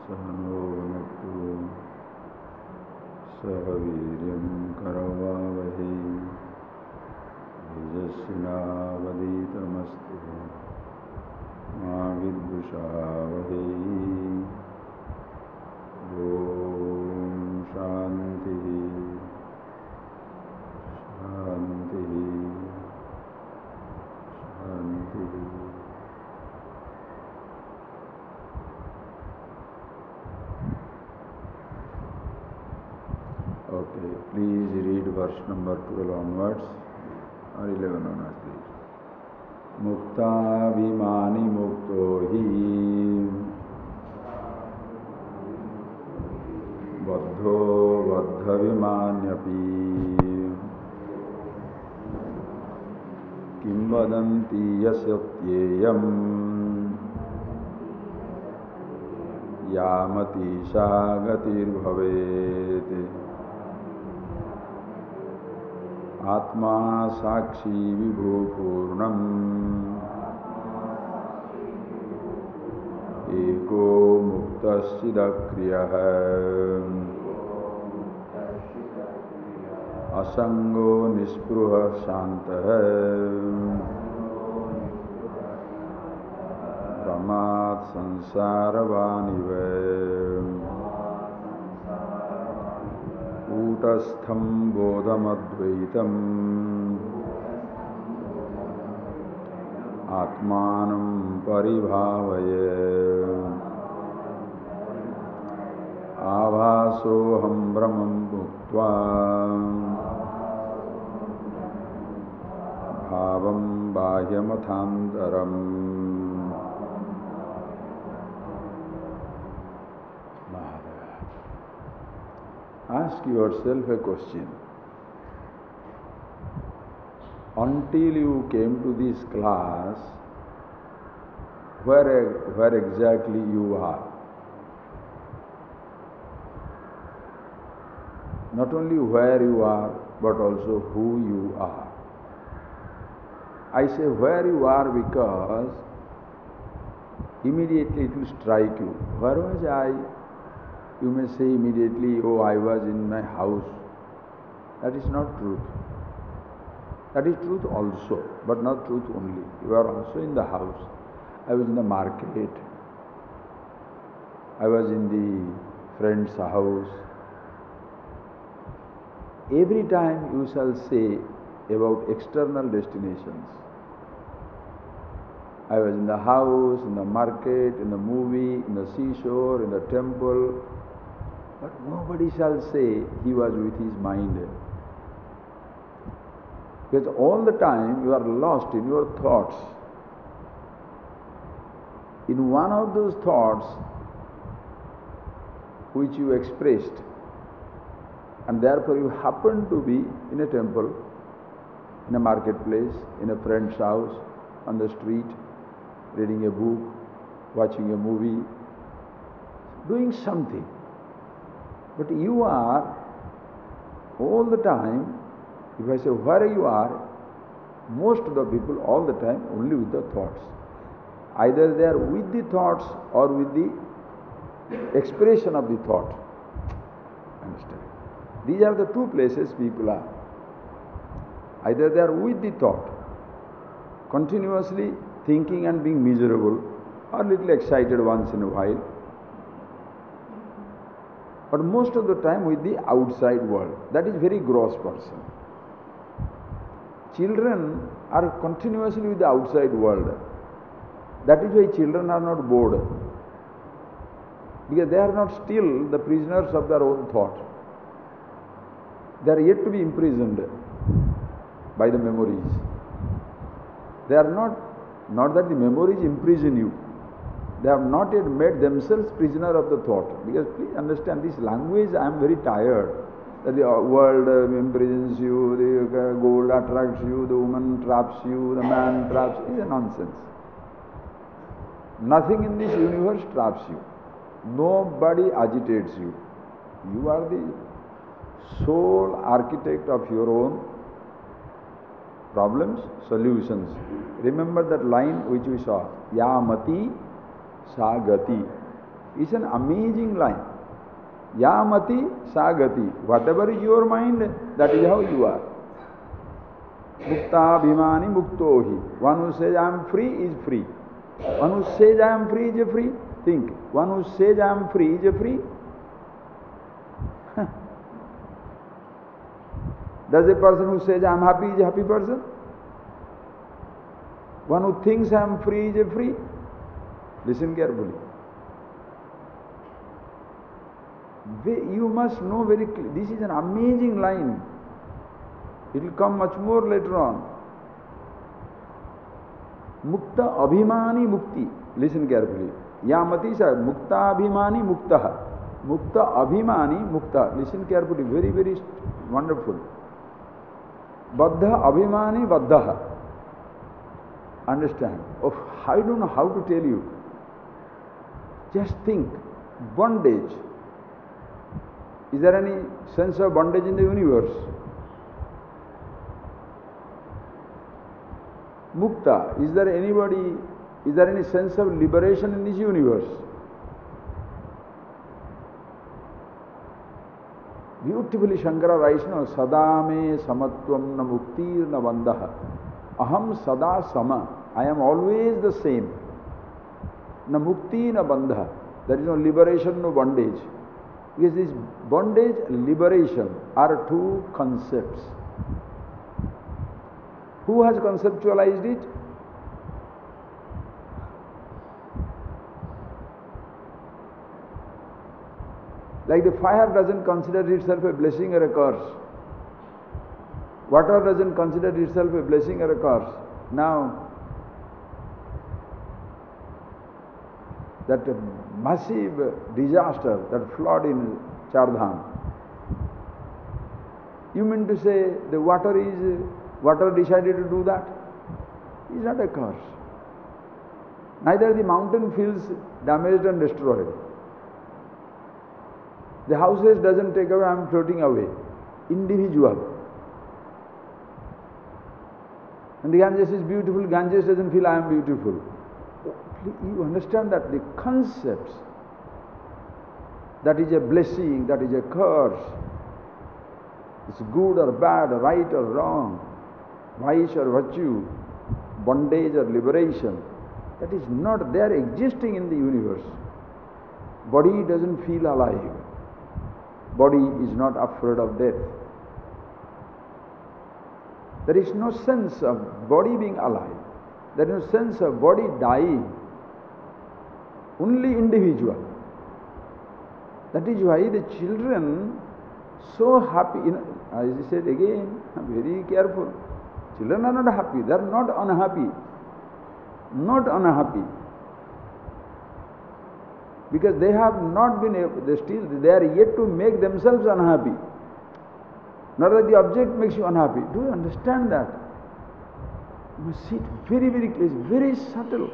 सहनो भुनक्तु सह वीर्यं करवावहै तेजस्विनावधीतमस्तु मा विद्विषावहै। ॐ शान्तिः शान्तिः शान्तिः। Okay, please read verse number 12 onwards, or 11 onwards, please. Muktabhimani mukto hi baddho baddhavimanyapi kim vadanti yasatyeyam yamati shagatir bhavet आत्मा साक्षी विभु पूर्णम एको मुक्तश्चिदक्रियः असंगो निस्पृहः शान्तः प्रमाद संसारवानिव कूटस्थं बोधमद्वैतम् आत्मानं परिभावये आभासोऽहं भ्रमं भुक्त्वा भावं बाह्यमथान्तरम्। Ask yourself a question. Until you came to this class, where exactly you are? Not only where you are, but also who you are. I say where you are because immediately it will strike you. Where was I? You may say immediately, oh, I was in my house. That is not truth. That is truth also, but not truth only. You are also in the house. I was in the market. I was in the friend's house. Every time you shall say about external destinations. I was in the house, in the market, in the movie, in the seashore, in the temple. But nobody shall say he was with his mind. Because all the time you are lost in your thoughts. In one of those thoughts which you expressed, and therefore you happen to be in a temple, in a marketplace, in a friend's house, on the street, reading a book, watching a movie, doing something. But you are all the time, if I say where you are, most of the people all the time only with the thoughts. Either they are with the thoughts or with the expression of the thought. Understand? These are the two places people are. Either they are with the thought, continuously thinking and being miserable, or little excited once in a while, but most of the time with the outside world. That is very gross person. Children are continuously with the outside world. That is why children are not bored, because they are not still the prisoners of their own thought. They are yet to be imprisoned by the memories. They are not that the memories imprison you. They have not yet made themselves prisoner of the thought. Because please understand, this language I am very tired. That the world imprisons you, the gold attracts you, the woman traps you, the man traps you. It is a nonsense. Nothing in this universe traps you. Nobody agitates you. You are the sole architect of your own problems, solutions. Remember that line which we saw, Yamati Sagati. It's an amazing line. Yamati sagati. Whatever is your mind, that is how you are. Mukta bhimani muktohi. One who says I am free is free. One who says I am free is a free. Think. One who says I am free is a free. Does a person who says I am happy is a happy person? One who thinks I am free is a free. Listen carefully. You must know very clearly. This is an amazing line. It will come much more later on. Mukta abhimani mukti. Listen carefully. Yamati sa mukta abhimani muktaha. Mukta abhimani mukta. Listen carefully. Very, very wonderful. Baddha abhimani baddha. Understand? I don't know how to tell you. Just think. Bondage. Is there any sense of bondage in the universe? Mukta. Is there any sense of liberation in this universe? Beautifully Shankara writes, no, Sadame samatvam na muktir na bandha. Aham sada sama. I am always the same. Na mukti na bandha. There is no liberation, no bondage. Because this bondage, liberation are two concepts. Who has conceptualized it? Like the fire doesn't consider itself a blessing or a curse. Water doesn't consider itself a blessing or a curse. Now, that massive disaster, that flood in Chardham, you mean to say the water decided to do that? It's not a curse. Neither the mountain feels damaged and destroyed. The houses doesn't take away, I am floating away. Individual. And the Ganges is beautiful, Ganges doesn't feel I am beautiful. You understand that the concepts, that is a blessing, that is a curse, it's good or bad, right or wrong, vice or virtue, bondage or liberation, that is not there existing in the universe. Body doesn't feel alive. Body is not afraid of death. There is no sense of body being alive. There is no sense of body dying. Only individual. That is why the children so happy. As I said again, very careful. Children are not happy. They are not unhappy. Not unhappy. Because they have not been able, they are yet to make themselves unhappy. Not that the object makes you unhappy. Do you understand that? You must see it very, very clear, very subtle.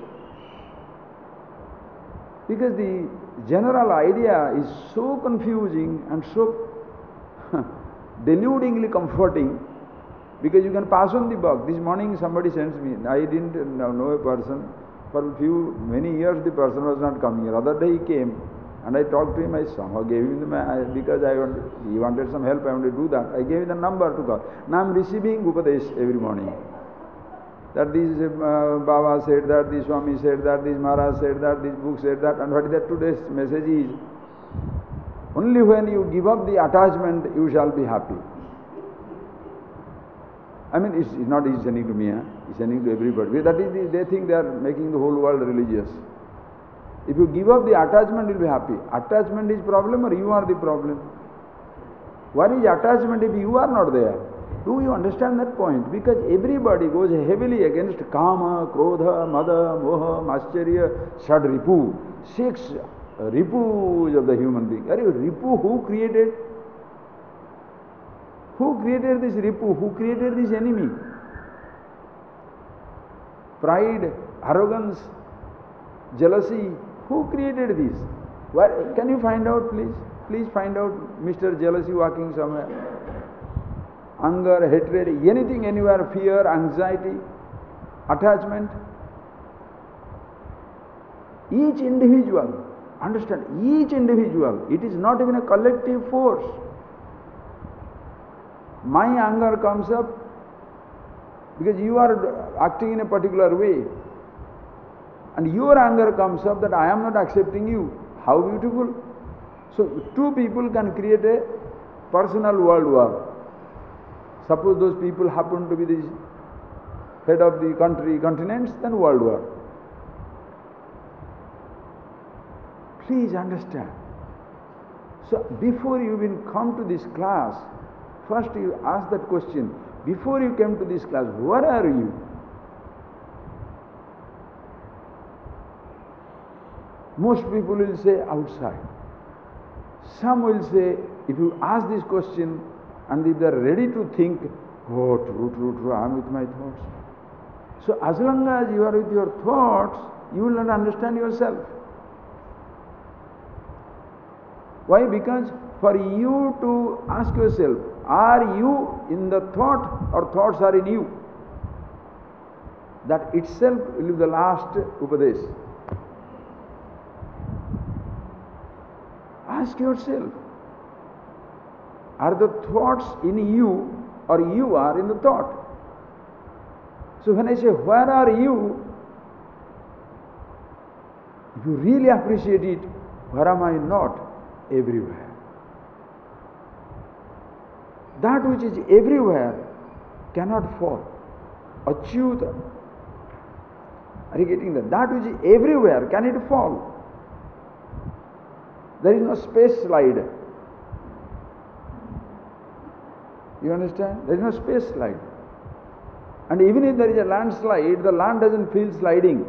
Because the general idea is so confusing and so deludingly comforting, because you can pass on the buck. This morning somebody sends me, I didn't know a person. For many years the person was not coming here. Other day he came and I talked to him. I somehow gave him because he wanted some help, I wanted to do that. I gave him the number to call. Now I am receiving Upadesh every morning. That this Baba said that, this Swami said that, this Maharaj said that, this book said that, and what is that today's message is, only when you give up the attachment you shall be happy. I mean, it's not he's sending to me, he's sending to everybody. That is, they think they are making the whole world religious. If you give up the attachment, you'll be happy. Attachment is problem or you are the problem? What is attachment if you are not there? Do you understand that point? Because everybody goes heavily against Kama, Krodha, Mada, Moha, Mascharya, Shad Ripu. 6 Ripus of the human being. Are you Ripu who created? Who created this Ripu? Who created this enemy? Pride, arrogance, jealousy. Who created this? Where, can you find out, please? Please find out Mr. Jealousy walking somewhere. Anger, hatred, anything, anywhere, fear, anxiety, attachment. Each individual Understand, each individual, it is not even a collective force. My anger comes up because you are acting in a particular way. And your anger comes up that I am not accepting you. How beautiful. So two people can create a personal world war. Suppose those people happen to be the head of the continents, then world war. Please understand. So before you even come to this class, first you ask that question. Before you came to this class, where are you? Most people will say outside. Some will say, if you ask this question and if they are ready to think, oh, true, I am with my thoughts. So as long as you are with your thoughts, you will not understand yourself. Why? Because for you to ask yourself, are you in the thought or thoughts are in you? That itself will be the last upadesh. Ask yourself, are the thoughts in you or you are in the thought? So when I say, where are you? If you really appreciate it, where am I not? Everywhere. That which is everywhere cannot fall. Achyuta. Are you getting that? That which is everywhere, can it fall? There is no space slide. You understand? There is no space slide. And even if there is a landslide, the land doesn't feel sliding.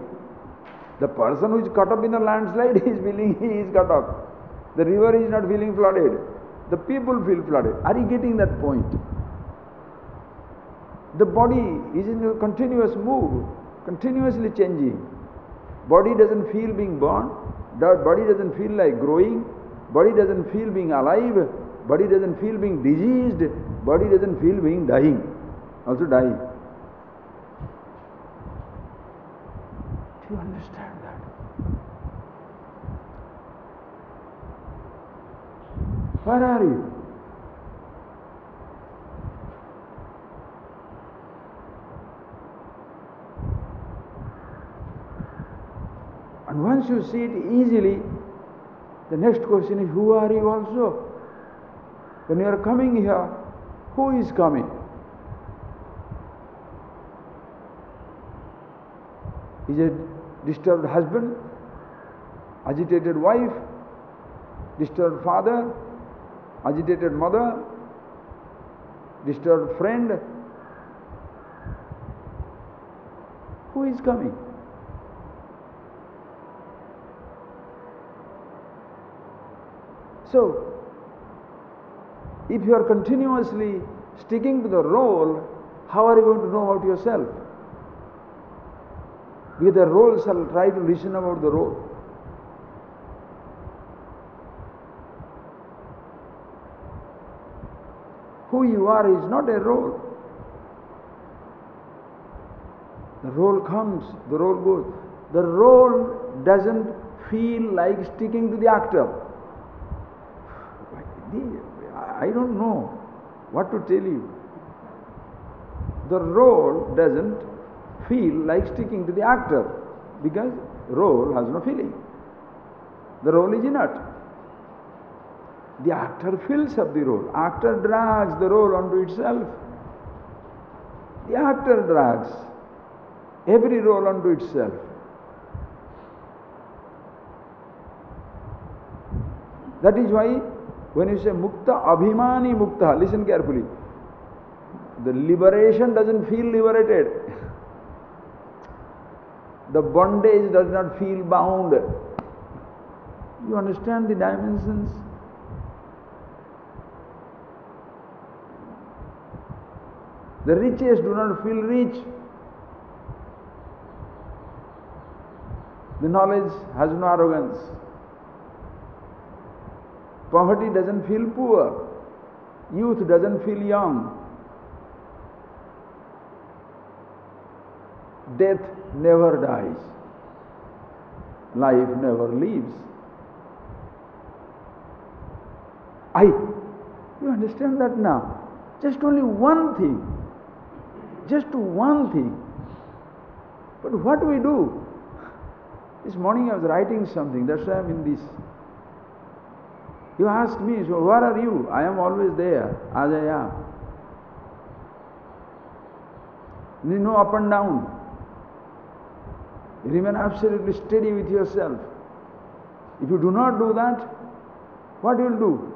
The person who is caught up in the landslide is feeling he is caught up. The river is not feeling flooded. The people feel flooded. Are you getting that point? The body is in a continuous move, continuously changing. Body doesn't feel being born. Body doesn't feel like growing. Body doesn't feel being alive. Body doesn't feel being diseased. Body doesn't feel being dying. Also dying. Do you understand that? Where are you? And once you see it easily, the next question is, who are you also? When you are coming here, who is coming? Is it disturbed husband, agitated wife, disturbed father, agitated mother, disturbed friend? Who is coming? So, if you are continuously sticking to the role, how are you going to know about yourself? Because the role shall try to listen about the role. Who you are is not a role. The role comes, the role goes. The role doesn't feel like sticking to the actor. I don't know what to tell you. The role doesn't feel like sticking to the actor because role has no feeling. The role is inert. The actor fills up the role. Actor drags the role onto itself. The actor drags every role onto itself. That is why when you say mukta, abhimani mukta, listen carefully. The liberation doesn't feel liberated. The bondage does not feel bound. You understand the dimensions? The richest do not feel rich. The knowledge has no arrogance. Poverty doesn't feel poor. Youth doesn't feel young. Death never dies. Life never leaves. I. You understand that now? Just only one thing. Just one thing. But what do we do? This morning I was writing something, that's why I'm in this. You ask me, so where are you? I am always there, as I am. There is no up and down. You remain absolutely steady with yourself. If you do not do that, what you will do?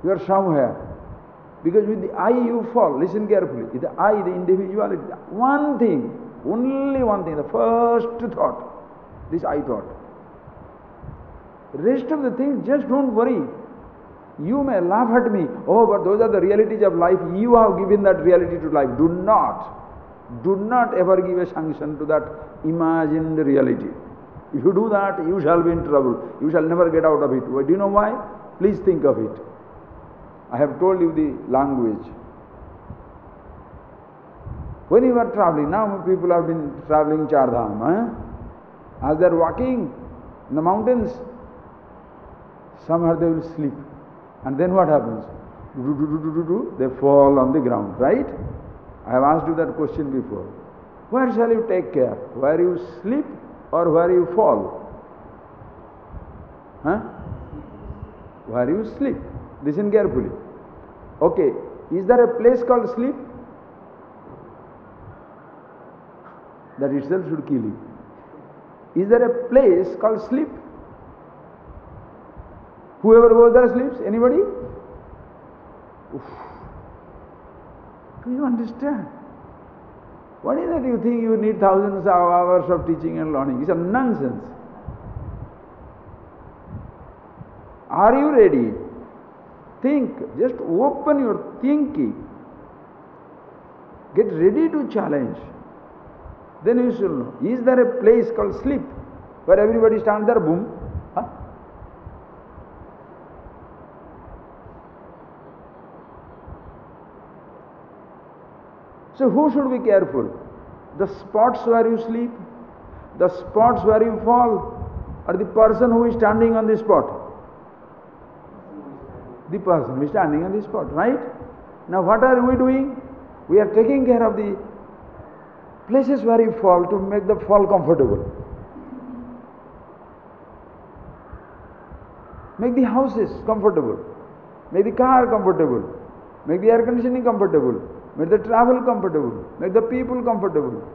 You are somewhere. Because with the I you fall. Listen carefully. With the I, the individuality, one thing, only one thing, the first thought, this I thought. Rest of the things, just don't worry. You may laugh at me, oh, but those are the realities of life. You have given that reality to life. Do not ever give a sanction to that imagined reality. If you do that, you shall be in trouble. You shall never get out of it. Do you know why? Please think of it. I have told you the language. When you are traveling, now people have been traveling Char Dham. As they are walking in the mountains, somehow they will slip. And then what happens? They fall on the ground, right? I have asked you that question before. Where shall you take care? Where you slip or where you fall? Where you slip. Listen carefully. Okay, is there a place called sleep? That itself should kill you. Is there a place called sleep? Whoever goes there sleeps? Anybody? Oof. Do you understand? What is that you think you need thousands of hours of teaching and learning? It's a nonsense. Are you ready? Think. Just open your thinking. Get ready to challenge. Then you should know. Is there a place called sleep? Where everybody stands there, boom. So who should be careful? The spots where you sleep, the spots where you fall, or the person who is standing on the spot? The person who is standing on the spot, right? Now what are we doing? We are taking care of the places where you fall to make the fall comfortable. Make the houses comfortable. Make the car comfortable. Make the air conditioning comfortable. Make the travel comfortable. Make the people comfortable.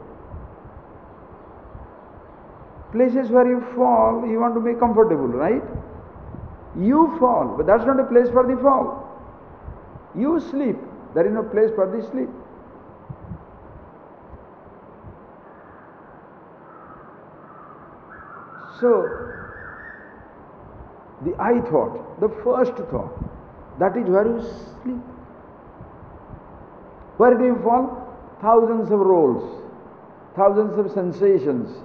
Places where you fall, you want to make comfortable, right? You fall, but that's not a place for the fall. You sleep, there is no place for the sleep. So, the I thought, the first thought, that is where you sleep. Where do you fall? Thousands of roles, thousands of sensations,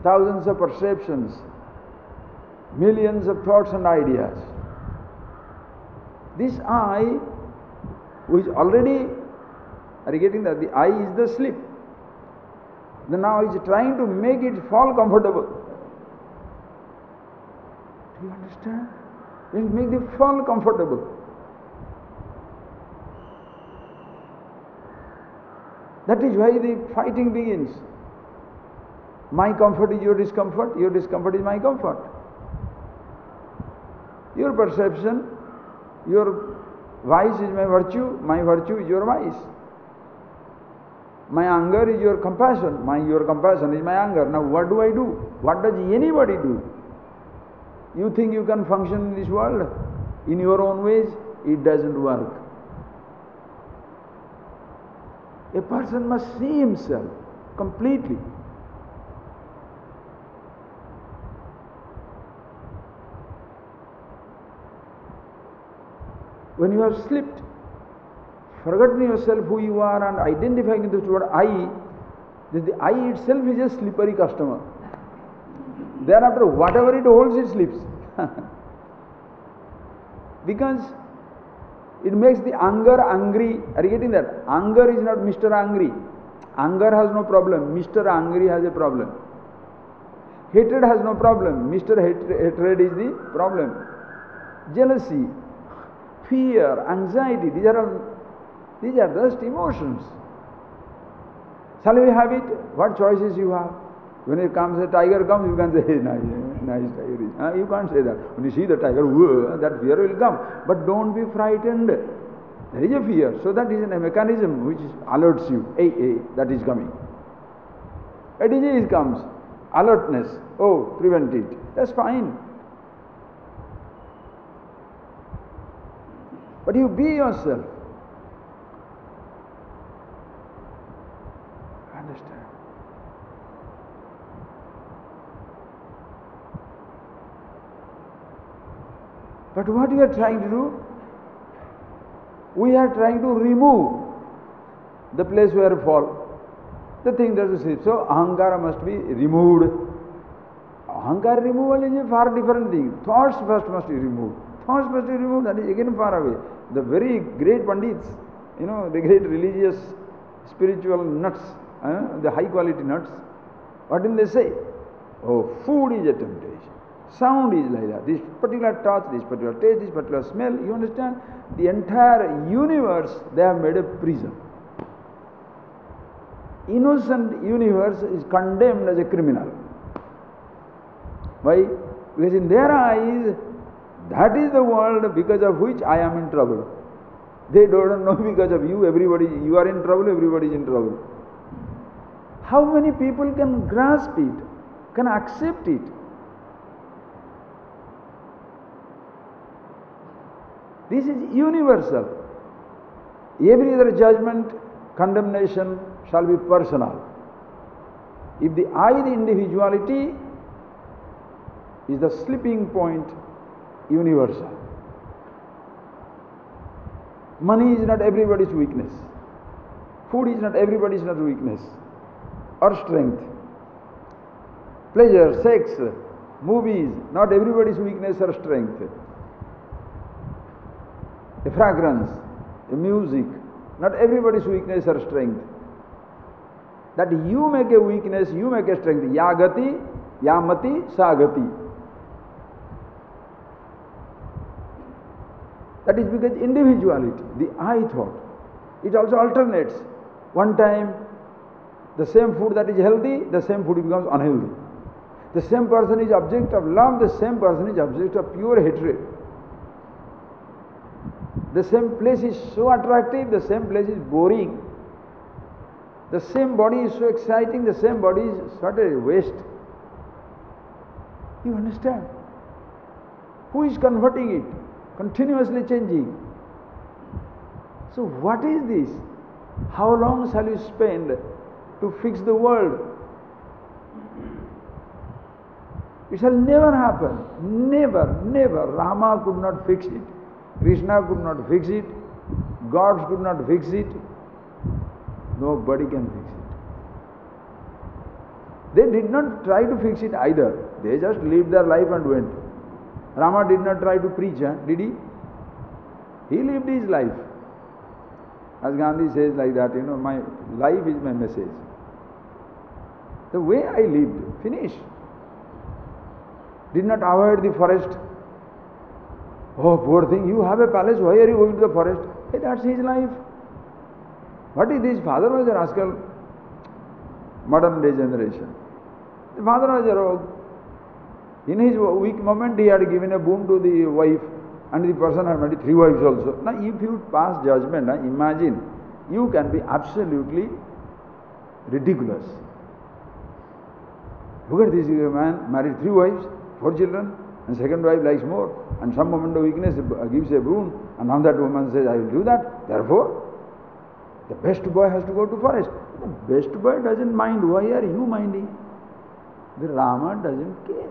thousands of perceptions, millions of thoughts and ideas. This I, which already, are you getting that? The I is the sleep. Then now is trying to make it fall comfortable. Do you understand? Then make the fall comfortable. That is why the fighting begins. My comfort is your discomfort is my comfort. Your perception, your vice is my virtue is your vice. My anger is your compassion, your compassion is my anger. Now what do I do? What does anybody do? You think you can function in this world in your own ways? It doesn't work. A person must see himself completely. When you have slipped, forgotten yourself who you are and identifying with the word I, the I itself is a slippery customer. Thereafter, whatever it holds, it slips. Because it makes the anger angry. Are you getting that? Anger is not Mr. Angry. Anger has no problem. Mr. Angry has a problem. Hatred has no problem. Mr. Hatred is the problem. Jealousy fear, anxiety, these are just emotions. Shall we have it? What choices you have? When it comes, a tiger comes, you can say, hey, nice tiger. You can't say that. When you see the tiger, whoa, that fear will come. But don't be frightened. There is a fear. So that is a mechanism which alerts you. Hey, that is coming. A disease comes. Alertness. Oh, prevent it. That's fine. But you be yourself. Understand? But what we are trying to do? We are trying to remove the place where we fall. The thing that is so ahankara must be removed. Ahankara removal is a far different thing. Thoughts first must be removed. Thoughts must be removed, that is again far away. The very great pandits, the great religious, spiritual nuts, the high quality nuts, what will they say? Oh, food is a temptation. Sound is like that. This particular touch, this particular taste, this particular smell, you understand? The entire universe, they have made a prison. Innocent universe is condemned as a criminal. Why? Because in their eyes, that is the world because of which I am in trouble. They don't know because of you, you are in trouble, everybody is in trouble. How many people can grasp it, can accept it? This is universal. Every other judgment, condemnation shall be personal. If the I, the individuality, is the slipping point, universal. Money is not everybody's weakness. Food is not everybody's weakness or strength. Pleasure, sex, movies, not everybody's weakness or strength. A fragrance, a music, not everybody's weakness or strength. That you make a weakness, you make a strength. Yagati, yamati, sagati. That is because individuality, the I thought, it also alternates. One time, the same food that is healthy, the same food becomes unhealthy. The same person is object of love, the same person is object of pure hatred. The same place is so attractive, the same place is boring. The same body is so exciting, the same body is sort of a waste. You understand? Who is converting it? Continuously changing. So what is this? How long shall you spend to fix the world? It shall never happen. Never, never. Rama could not fix it. Krishna could not fix it. Gods could not fix it. Nobody can fix it. They did not try to fix it either. They just lived their life and went. Rama did not try to preach, did he? He lived his life. As Gandhi says like that, my life is my message. The way I lived, finish. Did not avoid the forest. Oh, poor thing, you have a palace, why are you going to the forest? Hey, that's his life. What is this? Father was a rascal. Modern day generation. The father was a rogue. In his weak moment, he had given a boon to the wife, and the person had married 3 wives also. Now, if you pass judgment, imagine, you can be absolutely ridiculous. Look at this man, married 3 wives, 4 children, and second wife likes more, and some moment of weakness gives a boon, and now that woman says, I will do that. Therefore, the best boy has to go to forest. The best boy doesn't mind. Why are you minding? The Rama doesn't care.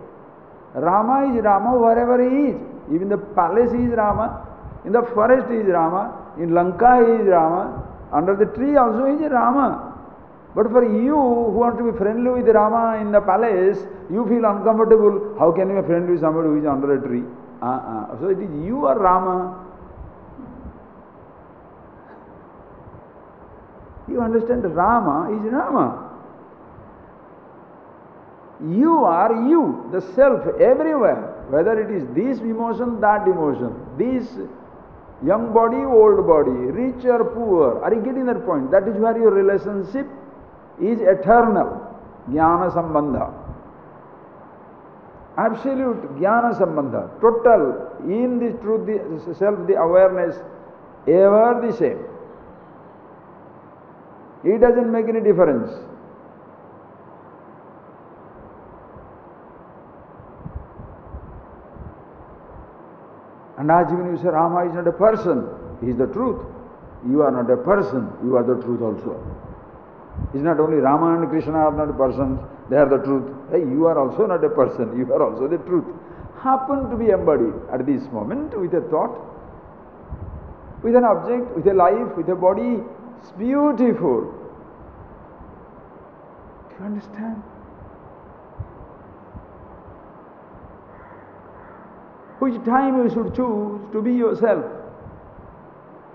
Rama is Rama wherever he is. Even the palace is Rama, in the forest is Rama, in Lanka he is Rama, under the tree also he is Rama. But for you who want to be friendly with Rama in the palace, you feel uncomfortable. How can you be friendly with somebody who is under a tree? So it is you or Rama. You understand? Rama is Rama. You are you, the self, everywhere. Whether it is this emotion, that emotion, this Young body, old body, rich or poor. Are you getting that point? That is where your relationship is eternal. Jnana Sambandha. Absolute Jnana Sambandha. Total. In the truth, the self, the awareness, ever the same. It doesn't make any difference. And as when you say Rama is not a person, he is the truth. You are not a person, you are the truth also. It's not only Rama and Krishna are not persons, they are the truth. Hey, you are also not a person, you are also the truth. Happen to be embodied at this moment with a thought, with an object, with a life, with a body. It's beautiful. Do you understand? Which time you should choose to be yourself?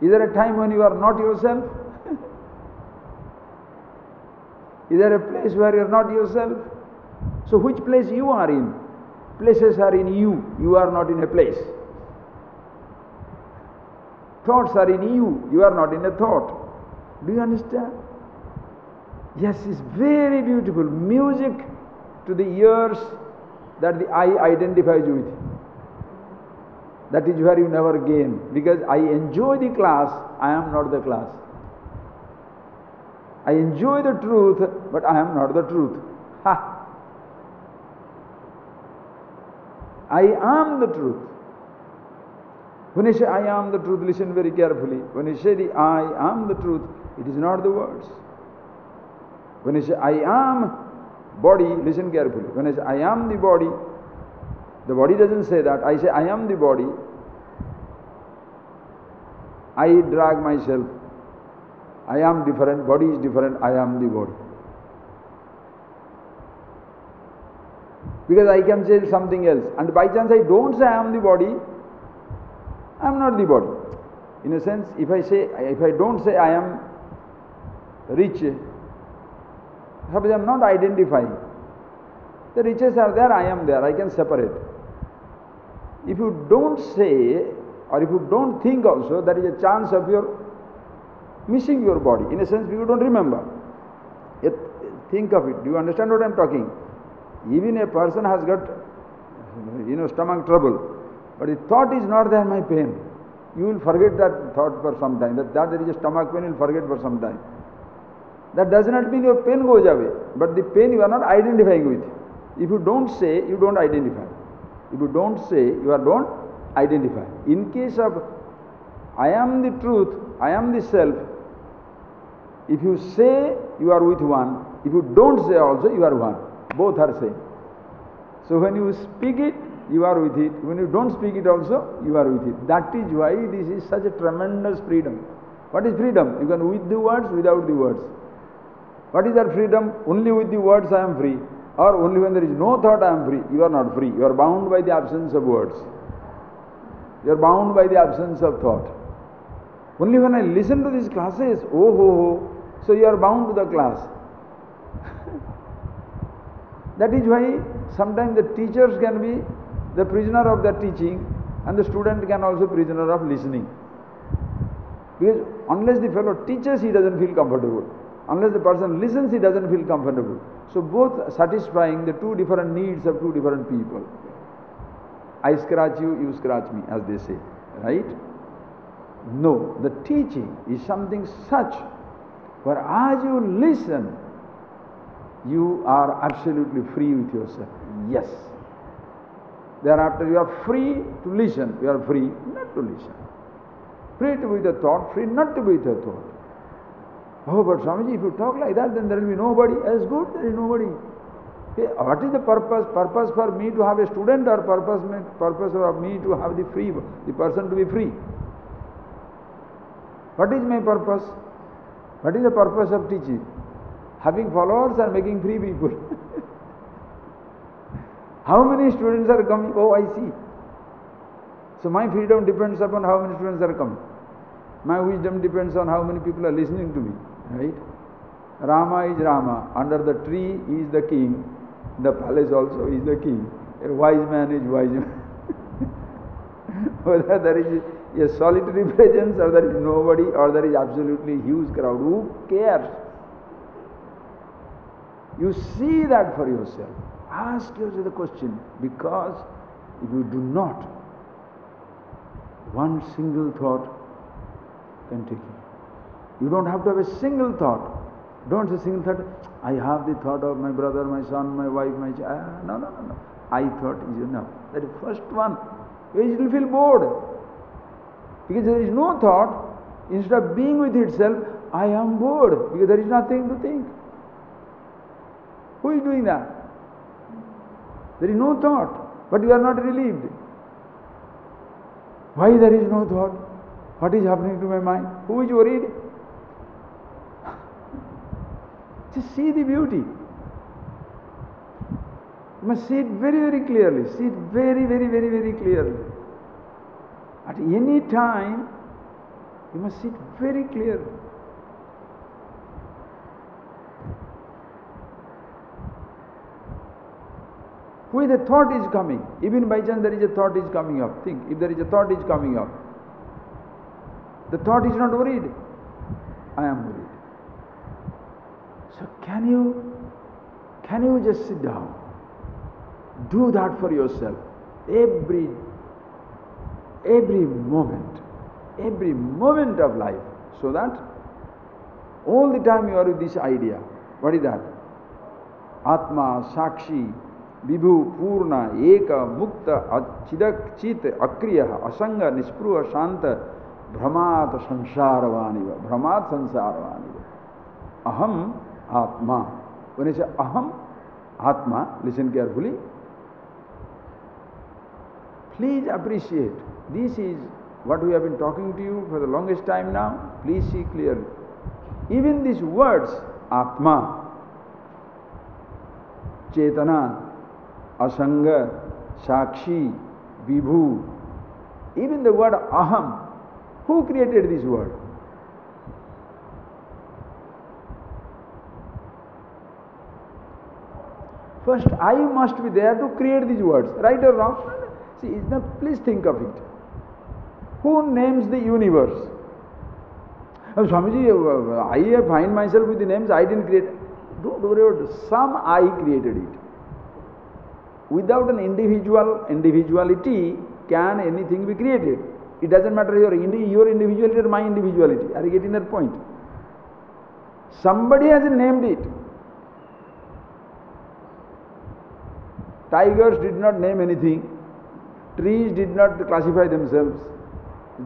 Is there a time when you are not yourself? Is there a place where you are not yourself? So which place you are in? Places are in you. You are not in a place. Thoughts are in you. You are not in a thought. Do you understand? Yes, it's very beautiful. Music to the ears that the eye identifies with. That is where you never gain. Because I enjoy the class, I am not the class. I enjoy the truth, but I am not the truth. Ha! I am the truth. When I say I am the truth, listen very carefully. When I say the I am the truth, it is not the words. When I say I am body, listen carefully. When I say I am the body doesn't say that. I say I am the body. I drag myself. I am different, body is different, I am the body. Because I can say something else. And by chance I don't say I am the body, I am not the body. In a sense, if I don't say I am rich, suppose I am not identifying. The riches are there, I am there, I can separate. If you don't say, or if you don't think also, there is a chance of your missing your body. In a sense, you don't remember. Yet, think of it. Do you understand what I am talking? Even a person has got, stomach trouble, but the thought is not there, my pain. You will forget that thought for some time. That there is a stomach pain, you will forget for some time. That does not mean your pain goes away, but the pain you are not identifying with. If you don't say, you don't identify. If you don't say, you don't identify. In case of I am the truth, I am the self, if you say, you are with one. If you don't say also, you are one. Both are same. So when you speak it, you are with it. When you don't speak it also, you are with it. That is why this is such a tremendous freedom. What is freedom? You can with the words, without the words. What is that freedom? Only with the words I am free. Or only when there is no thought I am free. You are not free. You are bound by the absence of words. You are bound by the absence of thought. Only when I listen to these classes, so you are bound to the class. That is why sometimes the teachers can be the prisoner of their teaching and the student can also be prisoner of listening. Because unless the fellow teaches, he doesn't feel comfortable. Unless the person listens, he doesn't feel comfortable. So both satisfying the two different needs of two different people. I scratch you, you scratch me, as they say. Right? No, the teaching is something such where as you listen, you are absolutely free with yourself. Yes. Thereafter you are free to listen, you are free not to listen. Free to be with a thought, free not to be with a thought. Oh, but Swamiji, if you talk like that, then there will be nobody. As good, there is nobody. Okay, what is the purpose? Purpose for me to have a student, or purpose for me to have the person to be free? What is my purpose? What is the purpose of teaching? Having followers or making free people? How many students are coming? Oh, I see. So my freedom depends upon how many students are coming. My wisdom depends on how many people are listening to me. Right? Rama is Rama. Under the tree he is the king. In the palace also he is the king. A wise man is wise man. Whether there is a solitary presence, or there is nobody, or there is absolutely huge crowd. Who cares? You see that for yourself. Ask yourself the question, because if you do not, one single thought can take you. You don't have to have a single thought. Don't say single thought, I have the thought of my brother, my son, my wife, my child. No. I thought is enough. That is first one. It will feel bored. Because there is no thought. Instead of being with itself, I am bored. Because there is nothing to think. Who is doing that? There is no thought. But you are not relieved. Why there is no thought? What is happening to my mind? Who is worried? Just see the beauty. You must see it very, very clearly. See it very, very, very, very clearly. At any time, you must see it very clearly. When a thought is coming, even by chance there is a thought is coming up. Think, if there is a thought is coming up, the thought is not worried. I am worried. So can you just sit down? Do that for yourself. Every moment of life, so that all the time you are with this idea. What is that? Atma, Sakshi, Vibhu, Purna, Eka, Mukta, Chidak, Chit, Akriya, Asanga, Nispruha, Shanta, Brahmat, Sansharavaniva. Brahmat, Sansharavaniva. Aham, Atma. When I say Aham, Atma, listen carefully. Please appreciate. This is what we have been talking to you for the longest time now. Please see clearly. Even these words, Atma, Chetana, Asanga, Sakshi, Vibhu, even the word Aham, who created this word? First, I must be there to create these words, right or wrong? See, now please think of it. Who names the universe? Swamiji, I find myself with the names I didn't create. Don't worry about it. Some I created it. Without an individuality, can anything be created? It doesn't matter your individuality or my individuality. Are you getting that point? Somebody has named it. Tigers did not name anything. Trees did not classify themselves.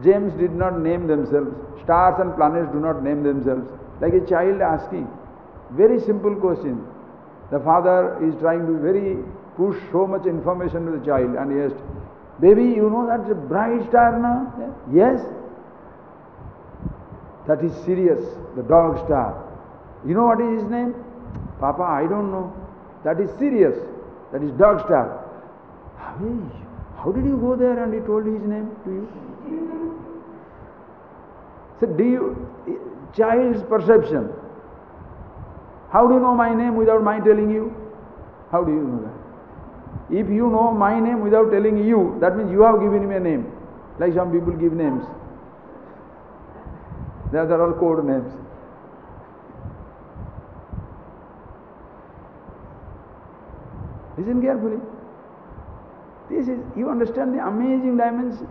Gems did not name themselves. Stars and planets do not name themselves. Like a child asking, very simple question. The father is trying to push so much information to the child, and he asked, baby, you know that's a bright star now? Yes. That is Sirius, the dog star. You know what is his name? Papa, I don't know. That is Sirius. That is dog star. How did you go there and he told his name to you? So child's perception. How do you know my name without my telling you? How do you know that? If you know my name without telling you, that means you have given me a name. Like some people give names. They are all code names. Listen carefully. You understand the amazing dimension.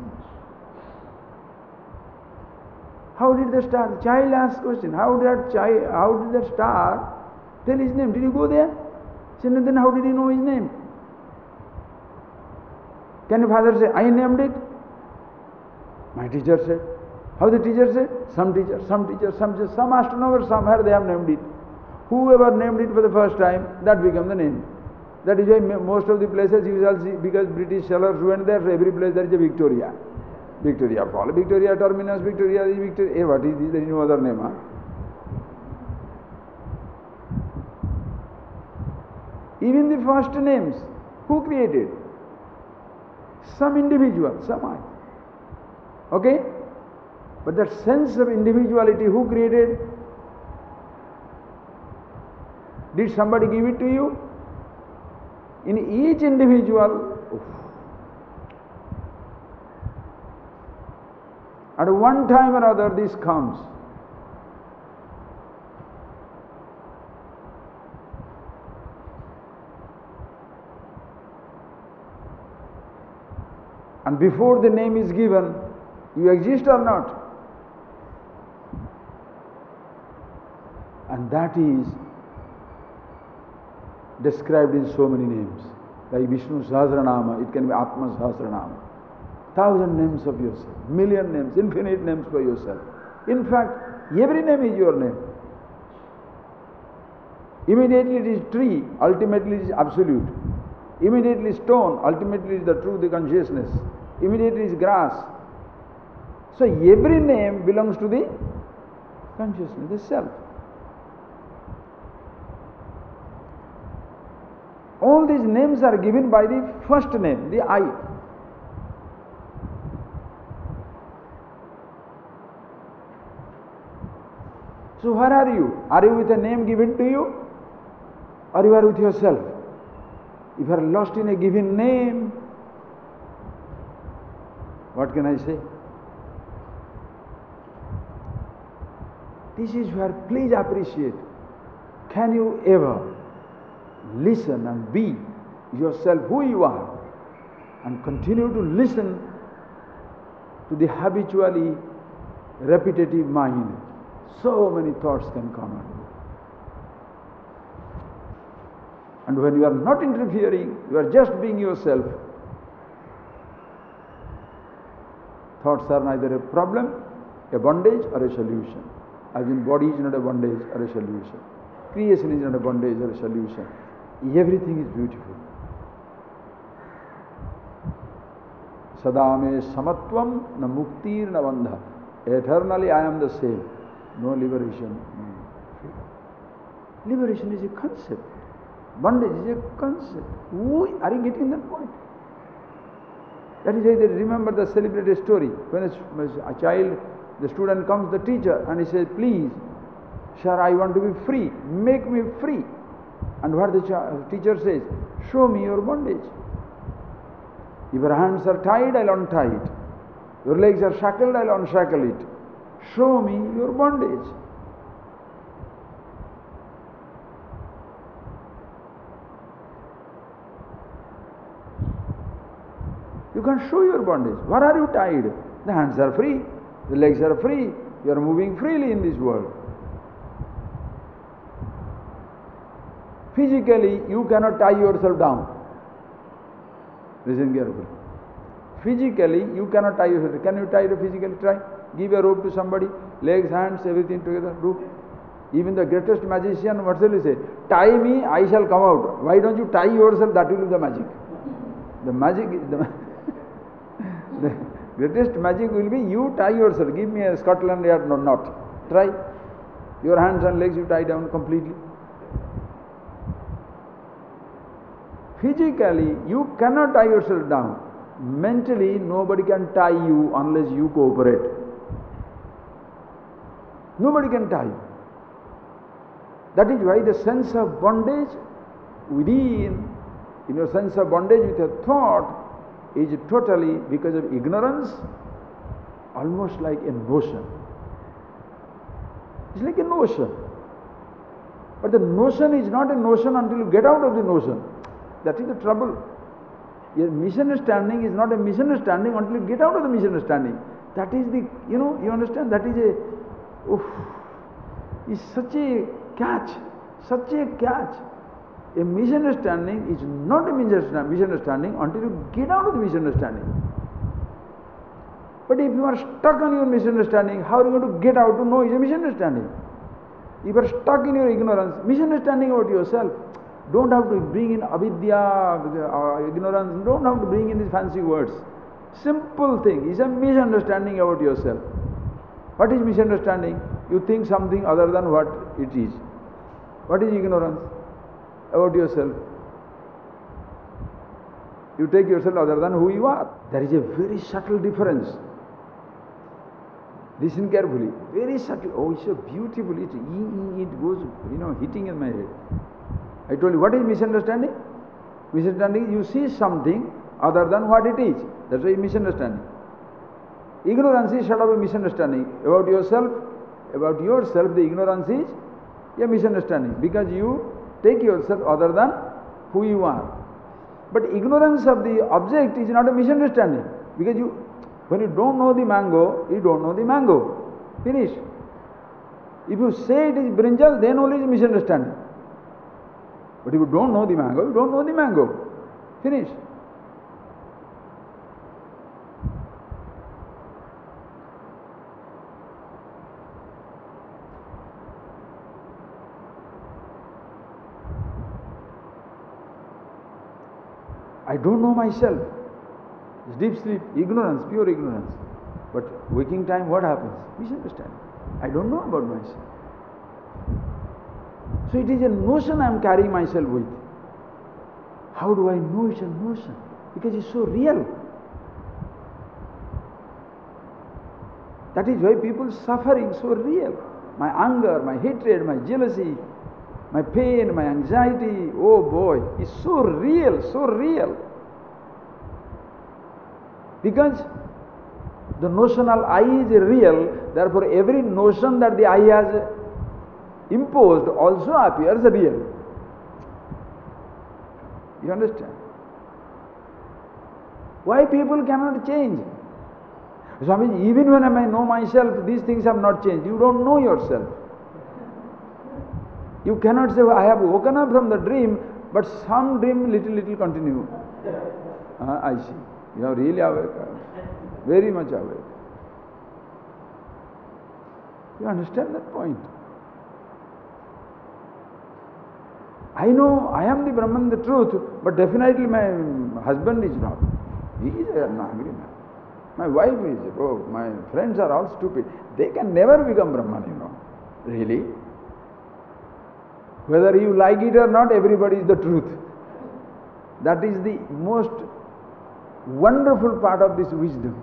How did the child ask question, how did that star tell his name? Did you go there? So then how did he know his name? Can your father say, I named it? My teacher said. How the teacher said? Some astronomer, somewhere they have named it. Whoever named it for the first time, that became the name. That is why most of the places you shall see, because British sailors went there, so every place there is a Victoria. Victoria Fall, Victoria Terminus, Victoria. What is this? There is no other name. Huh? Even the first names, who created? Some individual, some I. Okay? But that sense of individuality, who created? Did somebody give it to you? In each individual, At one time or other this comes. And before the name is given, you exist or not? And that is described in so many names. Like Vishnu Sahasranama, it can be Atma Sahasranama. 1,000 names of yourself, million names, infinite names for yourself. In fact, every name is your name. Immediately it is tree, ultimately it is absolute. Immediately stone, ultimately it is the truth, the consciousness. Immediately it is grass. So every name belongs to the consciousness, the self. All these names are given by the first name, the I. So where are you? Are you with a name given to you? Or you are with yourself? If you are lost in a given name, what can I say? This is where, please appreciate, can you ever listen and be yourself who you are and continue to listen to the habitually repetitive mind? So many thoughts can come on you. And when you are not interfering, you are just being yourself, thoughts are neither a problem, a bondage or a solution. As in, body is not a bondage or a solution. Creation is not a bondage or a solution. Everything is beautiful. Sadame samatvam na muktir na bandha. Eternally I am the same. No liberation, no freedom. Liberation is a concept. Bondage is a concept. Are you getting that point? That is why they remember the celebrated story. When a child, the student comes to the teacher and he says, please, sir, I want to be free. Make me free. And what the teacher says, show me your bondage. If your hands are tied, I'll untie it. Your legs are shackled, I'll unshackle it. Show me your bondage. You can show your bondage. Where are you tied? The hands are free, the legs are free, you are moving freely in this world. Physically, you cannot tie yourself down. Listen carefully. Physically, you cannot tie yourself. Can you tie it physically? Try. Give a rope to somebody, legs, hands, everything together. Do. Even the greatest magician, what shall he say? Tie me, I shall come out. Why don't you tie yourself? That will be the magic. The magic is the greatest magic will be you tie yourself. Give me a Scotland Yard knot. Try. Your hands and legs you tie down completely. Physically, you cannot tie yourself down. Mentally, nobody can tie you unless you cooperate. Nobody can tie you. That is why the sense of bondage within, in your sense of bondage with your thought, is totally because of ignorance, almost like a notion. It's like a notion. But the notion is not a notion until you get out of the notion. That is the trouble. A misunderstanding is not a misunderstanding until you get out of the misunderstanding. That is the, you understand, that is is such a catch, such a catch. A misunderstanding is not a misunderstanding until you get out of the misunderstanding. But if you are stuck on your misunderstanding, how are you going to get out to know it's a misunderstanding? If you are stuck in your ignorance, misunderstanding about yourself, don't have to bring in avidya, ignorance, don't have to bring in these fancy words. Simple thing is a misunderstanding about yourself. What is misunderstanding? You think something other than what it is. What is ignorance? About yourself. You take yourself other than who you are. There is a very subtle difference. Listen carefully. Very subtle. Oh, it's so beautiful. It goes, hitting in my head. I told you, what is misunderstanding? Misunderstanding, you see something other than what it is. That's why misunderstanding. Ignorance is sort of a misunderstanding. About yourself, the ignorance is a misunderstanding because you take yourself other than who you are. But ignorance of the object is not a misunderstanding because when you don't know the mango, you don't know the mango. Finish. If you say it is brinjal, then only it is misunderstanding. But if you don't know the mango, you don't know the mango. Finish. I don't know myself. It's deep sleep, ignorance, pure ignorance. But waking time, what happens? Misunderstanding. I don't know about myself. So it is a notion I am carrying myself with. How do I know it's a notion? Because it's so real. That is why people suffering so real. My anger, my hatred, my jealousy, my pain, my anxiety, oh boy, it's so real, so real. Because the notional I is real, therefore every notion that the I has imposed also appears real. You understand? Why people cannot change? Swami, even when I know myself, these things have not changed. You don't know yourself. You cannot say, I have woken up from the dream, but some dream little continue. I see. You are really awake. Very much awake. You understand that point? I know I am the Brahman, the truth, but definitely my husband is not. He is an angry man. My wife is, oh, my friends are all stupid. They can never become Brahman, you know. Really? Whether you like it or not, everybody is the truth. That is the most wonderful part of this wisdom.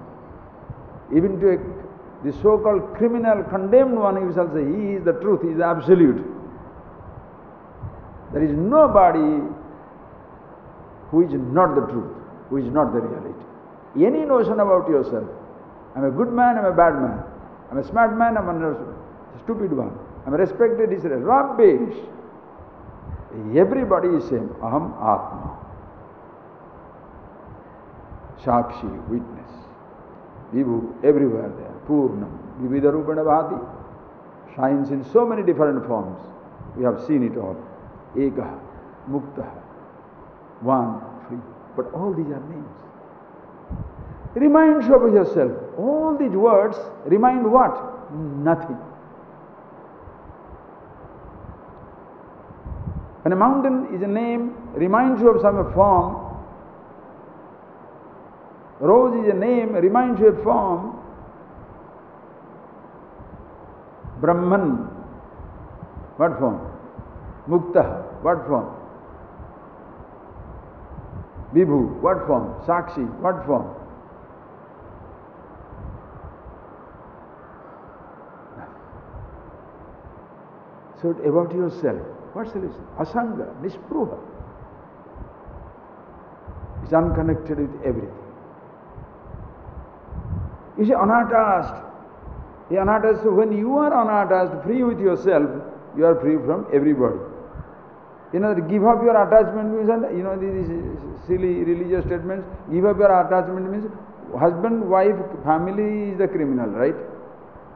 Even to the so-called criminal, condemned one, he shall say, he is the truth, he is absolute. There is nobody who is not the truth, who is not the reality. Any notion about yourself, I'm a good man, I'm a bad man, I'm a smart man, I'm a stupid one, I'm a respected, is rubbish. Everybody is same. Aham Atma. Shakshi, witness. Vibhu, everywhere there. Purnam. Vividha Rupana Bhati. Shines in so many different forms. We have seen it all. Ekaha, Muktaha. One, free. But all these are names. Remind you of yourself. All these words remind what? Nothing. When a mountain is a name, reminds you of some form. Rose is a name, reminds you of form. Brahman, what form? Mukta, what form? Vibhu, what form? Sakshi, what form? So about yourself, what's the solution? Asanga, Nispruha. It's unconnected with everything. You see, unattached. So when you are unattached, free with yourself, you are free from everybody. You know, give up your attachment means, you know, these silly religious statements, give up your attachment means husband, wife, family is the criminal, right?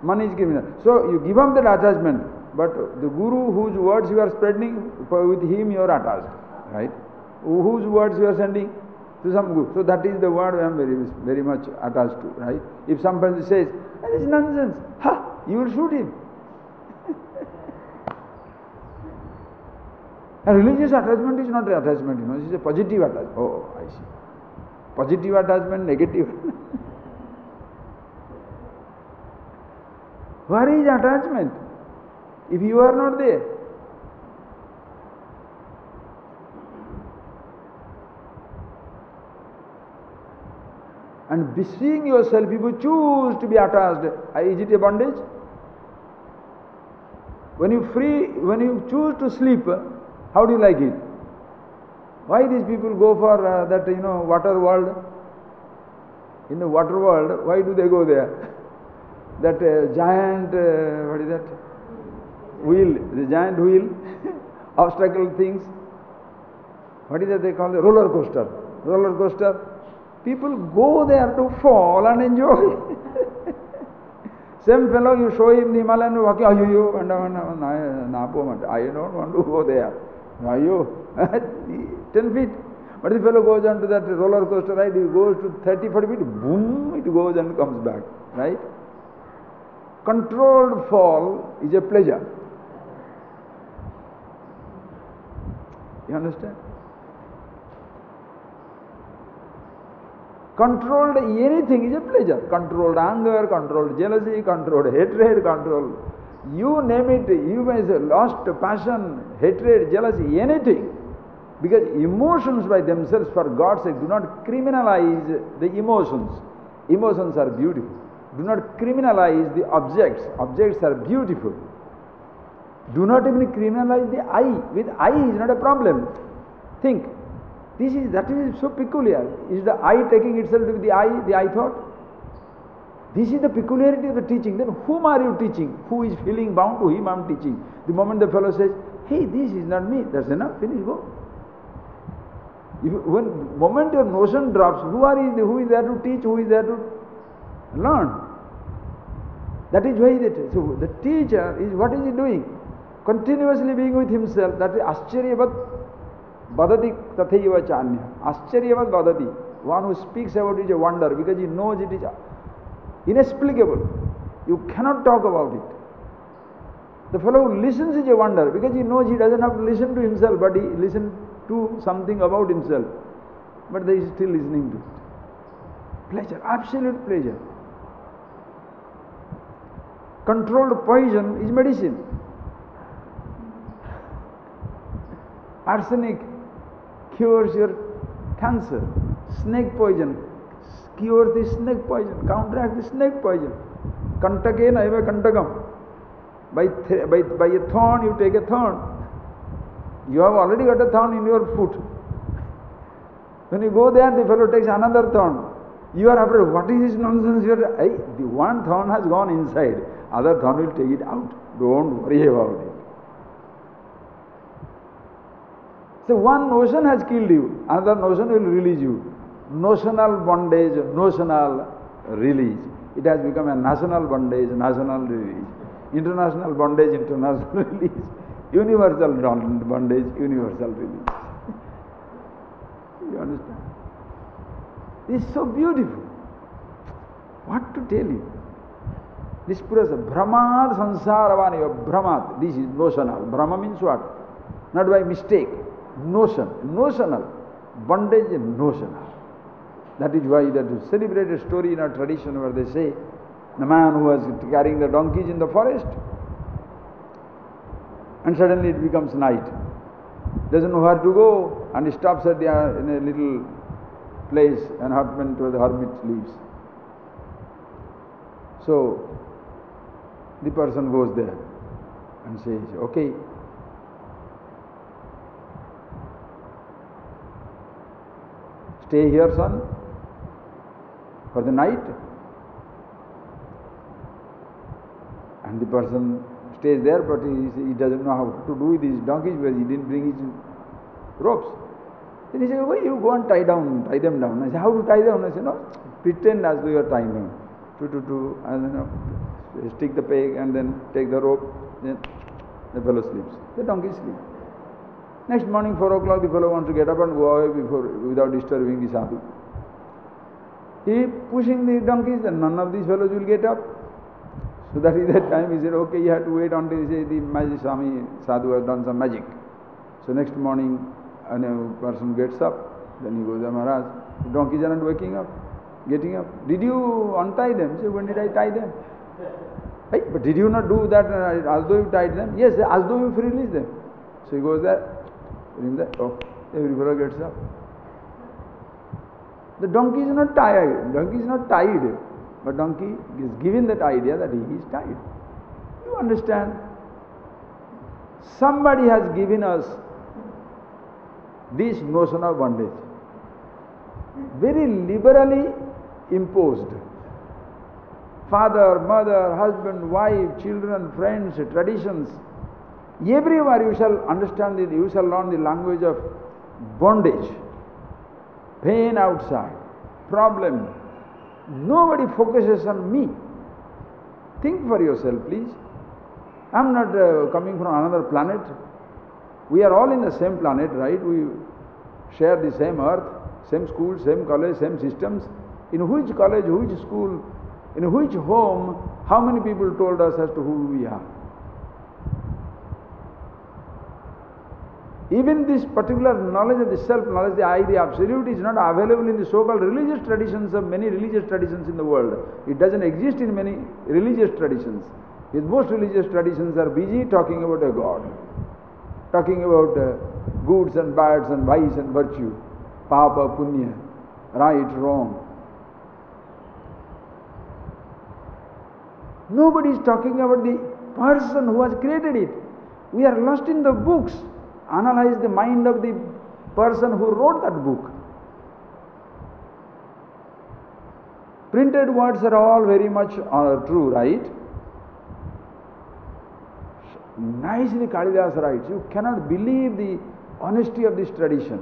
Money is criminal. So you give up that attachment, but the Guru whose words you are spreading, with him you are attached, right? Whose words you are sending? To some Guru. So that is the word I am very much attached to, right? If somebody says, this is nonsense, you will shoot him. A religious attachment is not an attachment, you know, it is a positive attachment. Oh, I see. Positive attachment, negative. Where is attachment? If you are not there. And seeing yourself, if you choose to be attached, is it a bondage? When you choose to sleep, how do you like it? Why these people go for that, water world? In the water world, why do they go there? That giant, what is that? Wheel, the giant wheel, obstacle things. What is that they call it? Roller coaster. Roller coaster. People go there to fall and enjoy. Same fellow, you show him the Himalayan walking, I don't want to go there. 10 feet. But the fellow goes on to that roller coaster ride, he goes to 30, 40 feet, boom, it goes and comes back. Right? Controlled fall is a pleasure. You understand? Controlled anything is a pleasure. Controlled anger, controlled jealousy, controlled hatred, controlled, you name it, you may say lost passion, hatred, jealousy, anything. Because emotions by themselves, for God's sake, do not criminalize the emotions. Emotions are beautiful. Do not criminalize the objects. Objects are beautiful. Do not even criminalize the I. With I is not a problem. Think. That is so peculiar. Is the I taking itself with the I thought? This is the peculiarity of the teaching. Then whom are you teaching? Who is feeling bound to him I am teaching? The moment the fellow says, hey, this is not me, that's enough, finish, go. When moment your notion drops, who is there to teach, who is there to learn? That is why so the teacher is, what is he doing? Continuously being with himself. That is Ascharyavat Badati Tathaiva Chanya. Ascharyavat Badati. One who speaks about it is a wonder because he knows it is inexplicable. You cannot talk about it. The fellow who listens is a wonder because he knows he doesn't have to listen to himself, but he listens to something about himself. But he is still listening to it. Pleasure, absolute pleasure. Controlled poison is medicine. Arsenic cures your cancer. Snake poison cures the snake poison, counteract the snake poison. Kantakena eva kantakam. By a thorn you take a thorn. You have already got a thorn in your foot. When you go there, the fellow takes another thorn. You are afraid, what is this nonsense? The one thorn has gone inside, other thorn will take it out. Don't worry about it. So one notion has killed you, another notion will release you. Notional bondage, notional release. It has become a national bondage, national release. International bondage, international release. Universal bondage, universal release. You understand? This is so beautiful. What to tell you? This purasa, Brahmad Sansaravaniva, Brahmad, this is notional. Brahma means what? Not by mistake. Notion, notional. Bondage is notional. That is why that is celebrated story in our tradition where they say, the man who was carrying the donkeys in the forest, and suddenly it becomes night. Doesn't know where to go, and he stops in a little place, an apartment where the hermit lives. So the person goes there and says, okay, stay here, son, for the night. And the person stays there, but he doesn't know how to do with his donkeys because he didn't bring his ropes. Then he said, why you go and tie them down? I said, how to tie them? I said, no, pretend as though you are tying them. And then stick the peg and then take the rope, then the fellow sleeps. The donkey sleeps. Next morning, 4 o'clock, the fellow wants to get up and go away without disturbing the sadhu. He pushing the donkeys, and none of these fellows will get up. So that is that time he said, okay, you have to wait until the magic Swami sadhu has done some magic. So next morning, a person gets up, then he goes, Maharaj, the donkeys are not waking up, getting up. Did you untie them? He said, when did I tie them? Hey, but did you not do that as though you tied them? Yes, as though you released them. So he goes there, oh, every fellow gets up. The donkey is not tired, donkey is not tied, but donkey is given that idea that he is tied. You understand? Somebody has given us this notion of bondage. Very liberally imposed. Father, mother, husband, wife, children, friends, traditions. Everywhere you shall understand it, you shall learn the language of bondage, pain outside, problem. Nobody focuses on me. Think for yourself, please. I'm not coming from another planet. We are all in the same planet, right? We share the same earth, same school, same college, same systems. In which college, which school, in which home, how many people told us as to who we are? Even this particular knowledge of the self-knowledge, the I, the absolute, is not available in the so-called religious traditions of many religious traditions in the world. It doesn't exist in many religious traditions. Because most religious traditions are busy talking about a God, talking about goods and bads and vice and virtue, papa, punya, right, wrong. Nobody is talking about the person who has created it. We are lost in the books. Analyze the mind of the person who wrote that book. Printed words are all very much true, right? Nicely Kalidas writes. You cannot believe the honesty of this tradition.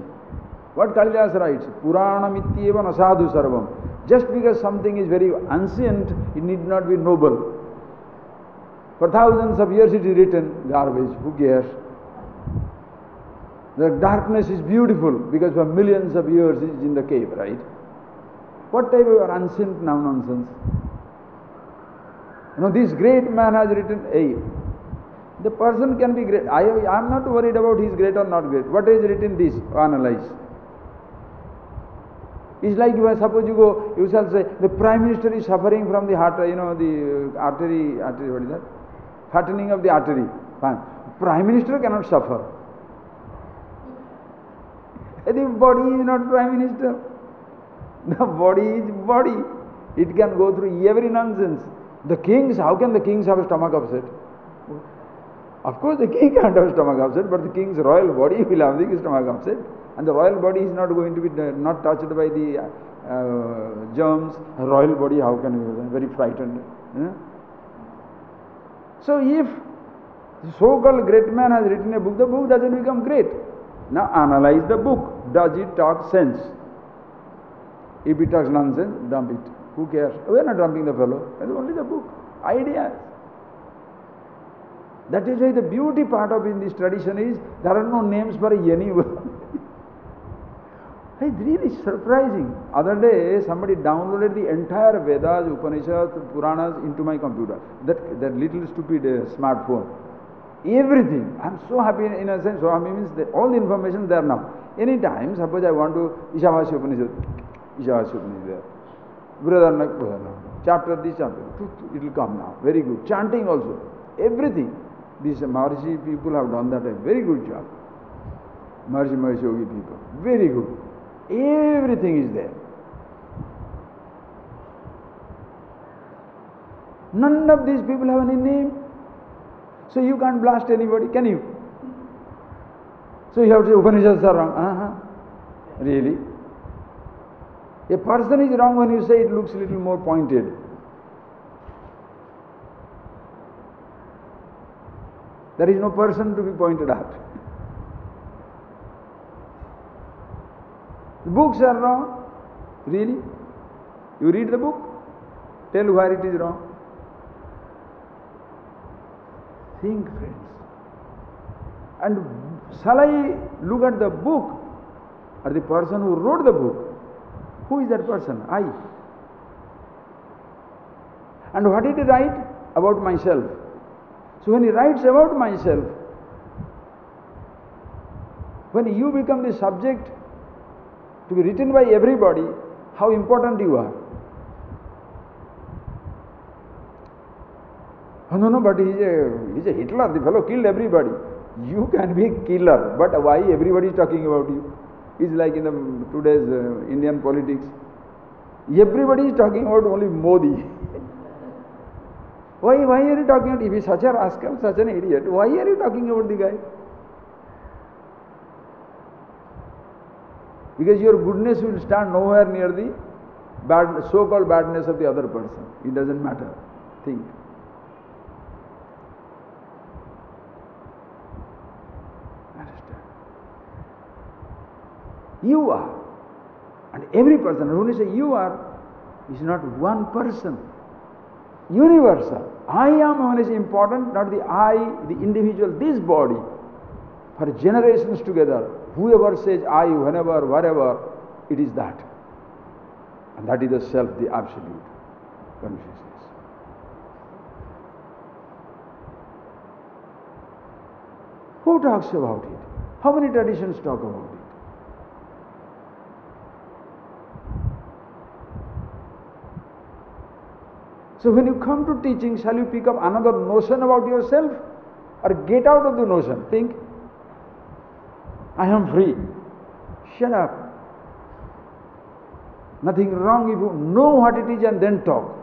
What Kalidas writes? Puranamityeva nasadu sarvam. Just because something is very ancient, it need not be noble. For thousands of years it is written, garbage, who cares? The darkness is beautiful because for millions of years it is in the cave, right? What type of ancient nonsense? You know, this great man has written, hey, the person can be great. I am not worried about he is great or not great. What is written this? Analyze. It's like suppose you go, you shall say, the Prime Minister is suffering from the heart, the artery, what is that? Fattening of the artery. Fine. Prime Minister cannot suffer. The body is not Prime Minister. The body is body. It can go through every nonsense. The kings, how can the kings have a stomach upset? Of course the king can't have a stomach upset, but the king's royal body will have the stomach upset. And the royal body is not going to be not touched by the germs. A royal body, how can you be very frightened? So if the so-called great man has written a book, the book doesn't become great. Now analyze the book. Does it talk sense? If it talks nonsense, dump it. Who cares? We are not dumping the fellow. It's only the book. Ideas. That is why the beauty part of in this tradition is there are no names for any word. It's really surprising. Other day somebody downloaded the entire Vedas, Upanishads, Puranas into my computer. That little stupid smartphone. Everything. I am so happy in a sense. Swami means that all the information is there now. Anytime, suppose I want to Ishavasya Upanishad there. Brother, chapter this, chapter. It will come now. Very good. Chanting also. Everything. These Maharishi people have done that a very good job. Maharishi Yogi people. Very good. Everything is there. None of these people have any name. So you can't blast anybody, can you? So you have to say Upanishads are wrong. Really? A person is wrong when you say it looks a little more pointed. There is no person to be pointed at. The books are wrong. Really? You read the book, tell where it is wrong. Think, friends. And shall I look at the book or the person who wrote the book? Who is that person? I. And what did he write? About myself. So when he writes about myself, when you become the subject to be written by everybody, how important you are. Oh, no, but he's a Hitler, the fellow killed everybody. You can be a killer, but why everybody is talking about you? It's like in today's Indian politics. Everybody is talking about only Modi. Why are you talking about, if he is such a rascal, such an idiot, why are you talking about the guy? Because your goodness will stand nowhere near the so-called badness of the other person. It doesn't matter. Think. Understand? You are. And every person, when you say you are, is not one person. Universal. I am is important, not the I, the individual, this body. For generations together, whoever says I, whenever, wherever, it is that. And that is the self, the absolute consciousness. Who talks about it? How many traditions talk about it? So when you come to teaching, shall you pick up another notion about yourself or get out of the notion? Think, I am free. Shut up. Nothing wrong if you know what it is and then talk.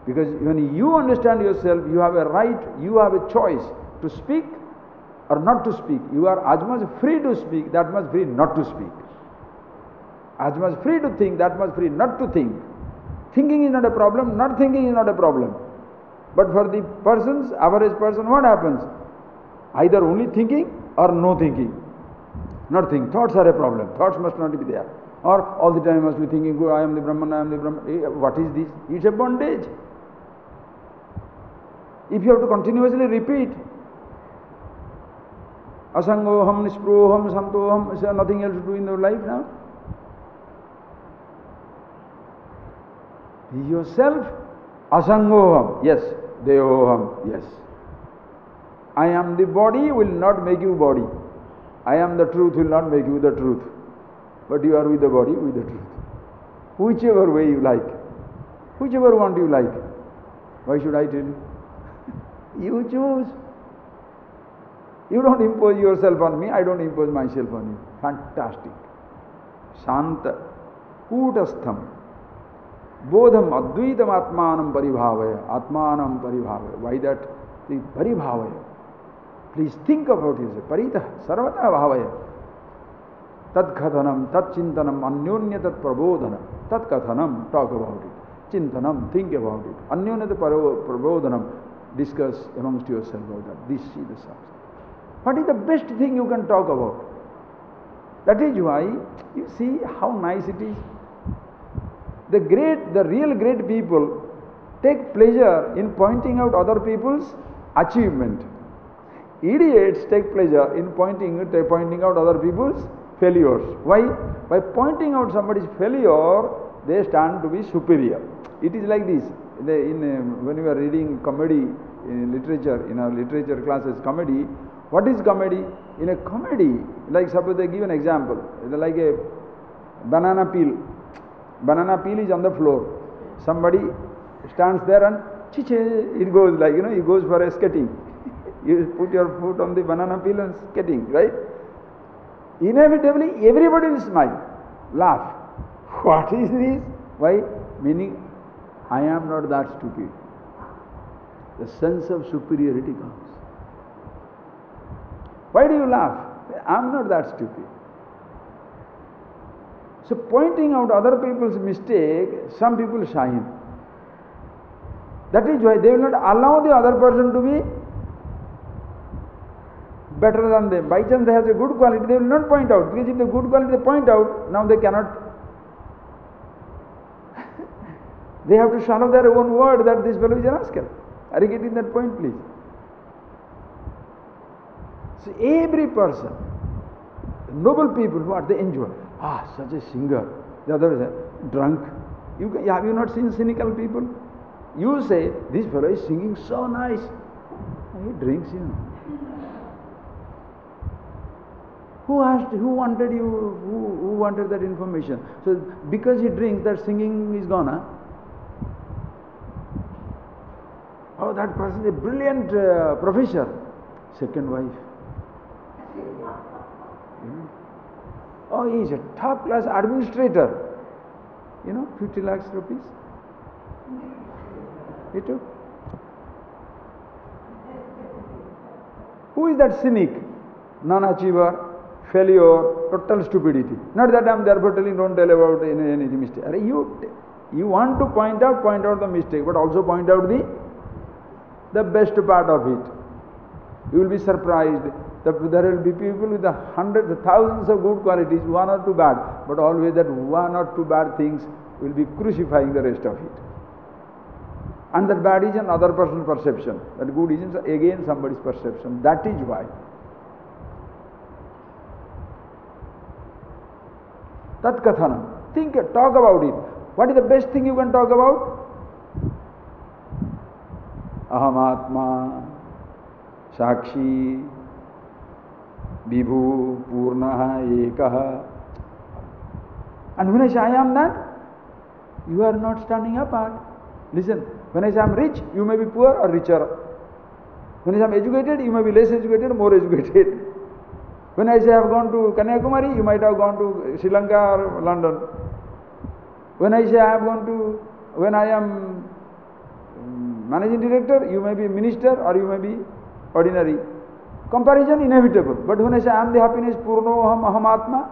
Because when you understand yourself, you have a right, you have a choice to speak or not to speak. You are as much free to speak, that much free not to speak. As much free to think, that much free not to think. Thinking is not a problem, not thinking is not a problem. But for the persons, average person, what happens? Either only thinking or no thinking. Not thinking. Thoughts are a problem. Thoughts must not be there. Or all the time must be thinking, oh, I am the Brahman, I am the Brahman. What is this? It's a bondage. If you have to continuously repeat, asangoham, nisproham, santoham, is there nothing else to do in your life now? Be yourself, asangoham, yes, dehoham, yes. I am the body will not make you body. I am the truth will not make you the truth. But you are with the body, with the truth. Whichever way you like. Whichever one you like. Why should I tell you? You choose. You don't impose yourself on me, I don't impose myself on you. Fantastic. Shanta Kutastham Bodham Advaitam Atmanam Paribhavaya. Atmanam Paribhavaya. Why that? The Paribhavaya. Please think about it. Parita Sarvata Bhavaya. Tat Kathanam, Tat Chintanam, Anyonya Tat Prabodhanam. Tat Kathanam, talk about it. Chintanam, think about it. Anyonya Tat Prabodhanam, discuss amongst yourself about that. This is the substance. What is the best thing you can talk about? That is why, you see how nice it is. The real great people take pleasure in pointing out other people's achievement. Idiots take pleasure in pointing out other people's failures. Why? By pointing out somebody's failure, they stand to be superior. It is like this. When we are reading comedy in literature, in our literature classes, comedy, what is comedy? In a comedy, like suppose they give an example, like a banana peel. Banana peel is on the floor. Somebody stands there and it goes like, it goes for a skating. You put your foot on the banana peel and skating, right? Inevitably, everybody will smile, laugh. What is this? Why? Meaning, I am not that stupid. The sense of superiority comes. Why do you laugh? I am not that stupid. So pointing out other people's mistake, some people shine. That is why they will not allow the other person to be better than them. By chance they have a good quality, they will not point out. Because if the good quality they point out, now they cannot. They have to swallow their own word that this fellow is a rascal. Are you getting that point, please? So every person, noble people, what they enjoy. Such a singer. The other is drunk. Have you not seen cynical people? You say, this fellow is singing so nice. He drinks, Who wanted that information? So because he drinks, that singing is gone, huh? Oh, that person is a brilliant professor. Second wife. Oh, he is a top class administrator. 50 lakhs rupees. He took. Who is that cynic? Non-achiever, failure, total stupidity. Not that I am therefore telling, don't tell about any mistake. You want to point out the mistake, but also point out the best part of it. You will be surprised that there will be people with hundreds, thousands of good qualities, one or two bad, but always that one or two bad things will be crucifying the rest of it. And that bad is another person's perception. That good is again somebody's perception. That is why. Tat kathanam. Think, talk about it. What is the best thing you can talk about? Aham Atma, Sakshi, Vibhu, Purnaha, Ekaha. And when I say I am that, you are not standing apart. Listen, when I say I am rich, you may be poor or richer. When I say I am educated, you may be less educated or more educated. When I say I have gone to Kanyakumari, you might have gone to Sri Lanka or London. When I say I have gone to, when I am managing director, you may be minister or you may be ordinary. Comparison inevitable. But when I say I am the happiness, Purno Aham Atma,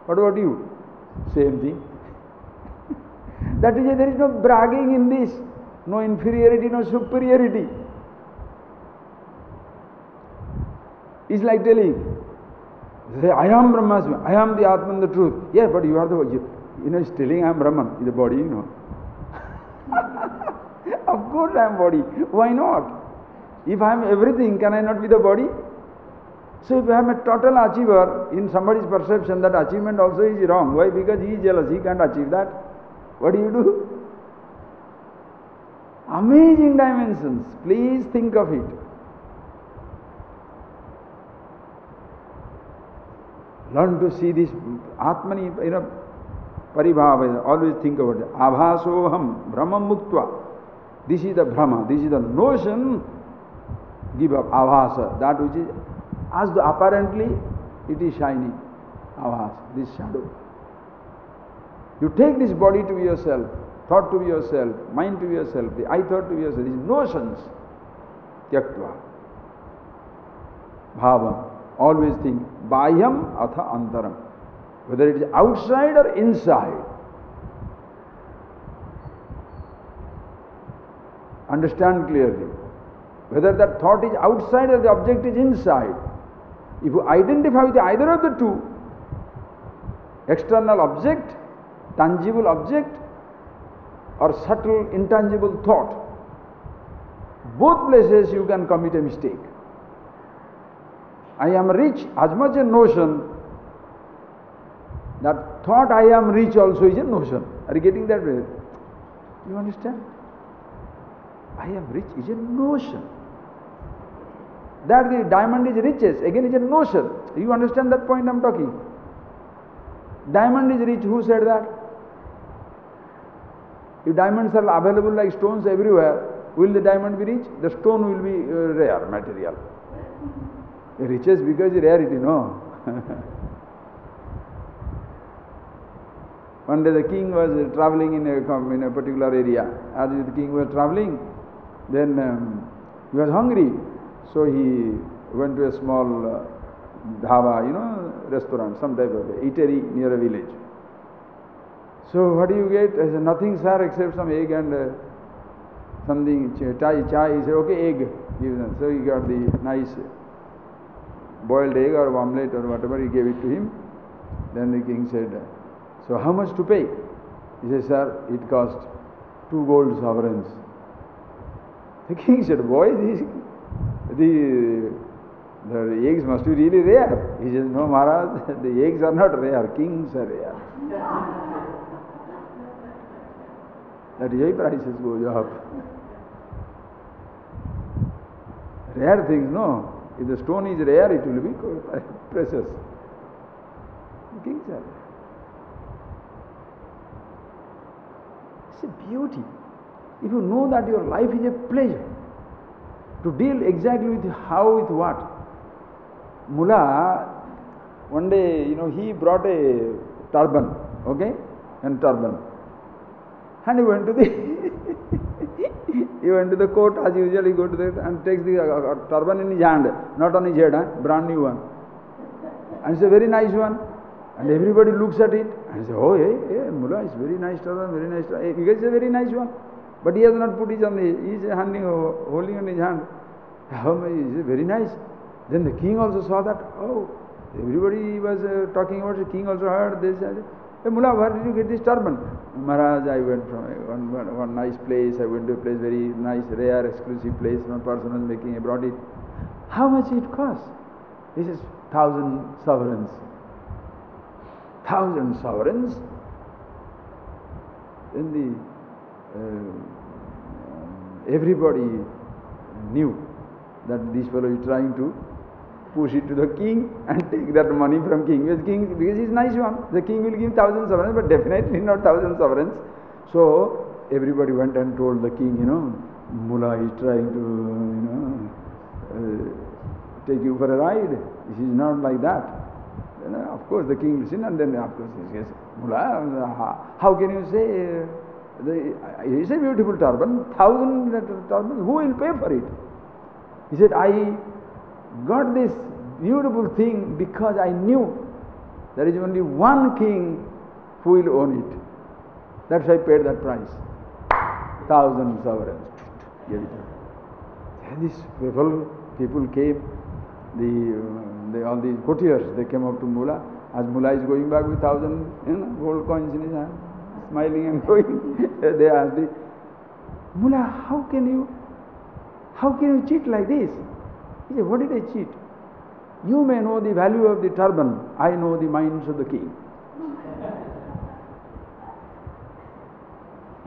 what about you? Same thing. That is why there is no bragging in this, no inferiority, no superiority. It's like telling, say, I am Brahmasmi, I am the Atman, the truth. Yeah, but you are the, it's telling I am Brahman, the body, Of course I am body. Why not? If I am everything, can I not be the body? So if I am a total achiever, in somebody's perception, that achievement also is wrong. Why? Because he is jealous, he can't achieve that. What do you do? Amazing dimensions. Please think of it. Learn to see this Atmani, Paribhava. Always think about it. Abhasoham, Brahmam Muktva. This is the Brahma, this is the notion. Give up, Abhasa, that which is, as the apparently it is shining. Abhasa, this shadow. You take this body to be yourself, thought to be yourself, mind to be yourself, the I thought to be yourself, these notions, tyaktva, bhavam. Always think, bahyam atha antaram. Whether it is outside or inside. Understand clearly. Whether that thought is outside or the object is inside. If you identify with either of the two, external object, tangible object, or subtle intangible thought, both places you can commit a mistake. I am rich, as much a notion, that thought I am rich also is a notion. Are you getting that way? You understand? I am rich is a notion. That the diamond is riches, again is a notion. You understand that point I am talking? Diamond is rich, who said that? If diamonds are available like stones everywhere, will the diamond be rich? The stone will be rare material. Riches because rarity, no. One day the king was traveling in a particular area. As the king was traveling, then he was hungry. So he went to a small dhaba, restaurant, some type of eatery near a village. So what do you get? I said, nothing sir, except some egg and something, chai. He said, okay, egg. So he got the nice boiled egg or omelette or whatever, he gave it to him. Then the king said, so how much to pay? He said, sir, it cost 2 gold sovereigns. The king said, boy, the eggs must be really rare. He says, no Maharaj, the eggs are not rare, kings are rare. That is why prices go up. Rare things, no. If the stone is rare, it will be precious. The kings are rare. It's a beauty. If you know that your life is a pleasure, to deal exactly with how, with what. Mullah, one day, he brought a turban, okay, and turban. And he went to the court as usual. He goes to the and takes the turban in his hand, not on his head, brand new one. And it's a very nice one. And everybody looks at it and say, oh, hey, mullah, it's very nice turban, very nice turban. Because it's a very nice one. But he has not put his on he is holding on his hand. How much is it very nice? Then the king also saw that. Oh, everybody was talking about it. The king also heard this. Hey, mullah, where did you get this turban? Maharaj, I went from one nice place. I went to a place, very nice, rare, exclusive place. One person was making, I brought it. How much it cost? He says, 1,000 sovereigns. 1,000 sovereigns. Then everybody knew that this fellow is trying to push it to the king and take that money from king. Because he's nice one. The king will give 1,000 sovereigns, but definitely not 1,000 sovereigns. So everybody went and told the king, mullah is trying to, take you for a ride. This is not like that. Then, of course, the king listened, and then, of course, he says, mullah, how can you say, it's a beautiful turban, 1,000 turbans, who will pay for it? He said, I got this beautiful thing because I knew there is only one king who will own it. That's why I paid that price. 1,000 sovereigns. And these people came, all these courtiers, they came up to Mullah. As Mullah is going back with 1,000 gold coins in his hand, smiling and going, they asked him, Mullah, how can you cheat like this? He said, what did I cheat? You may know the value of the turban, I know the minds of the king.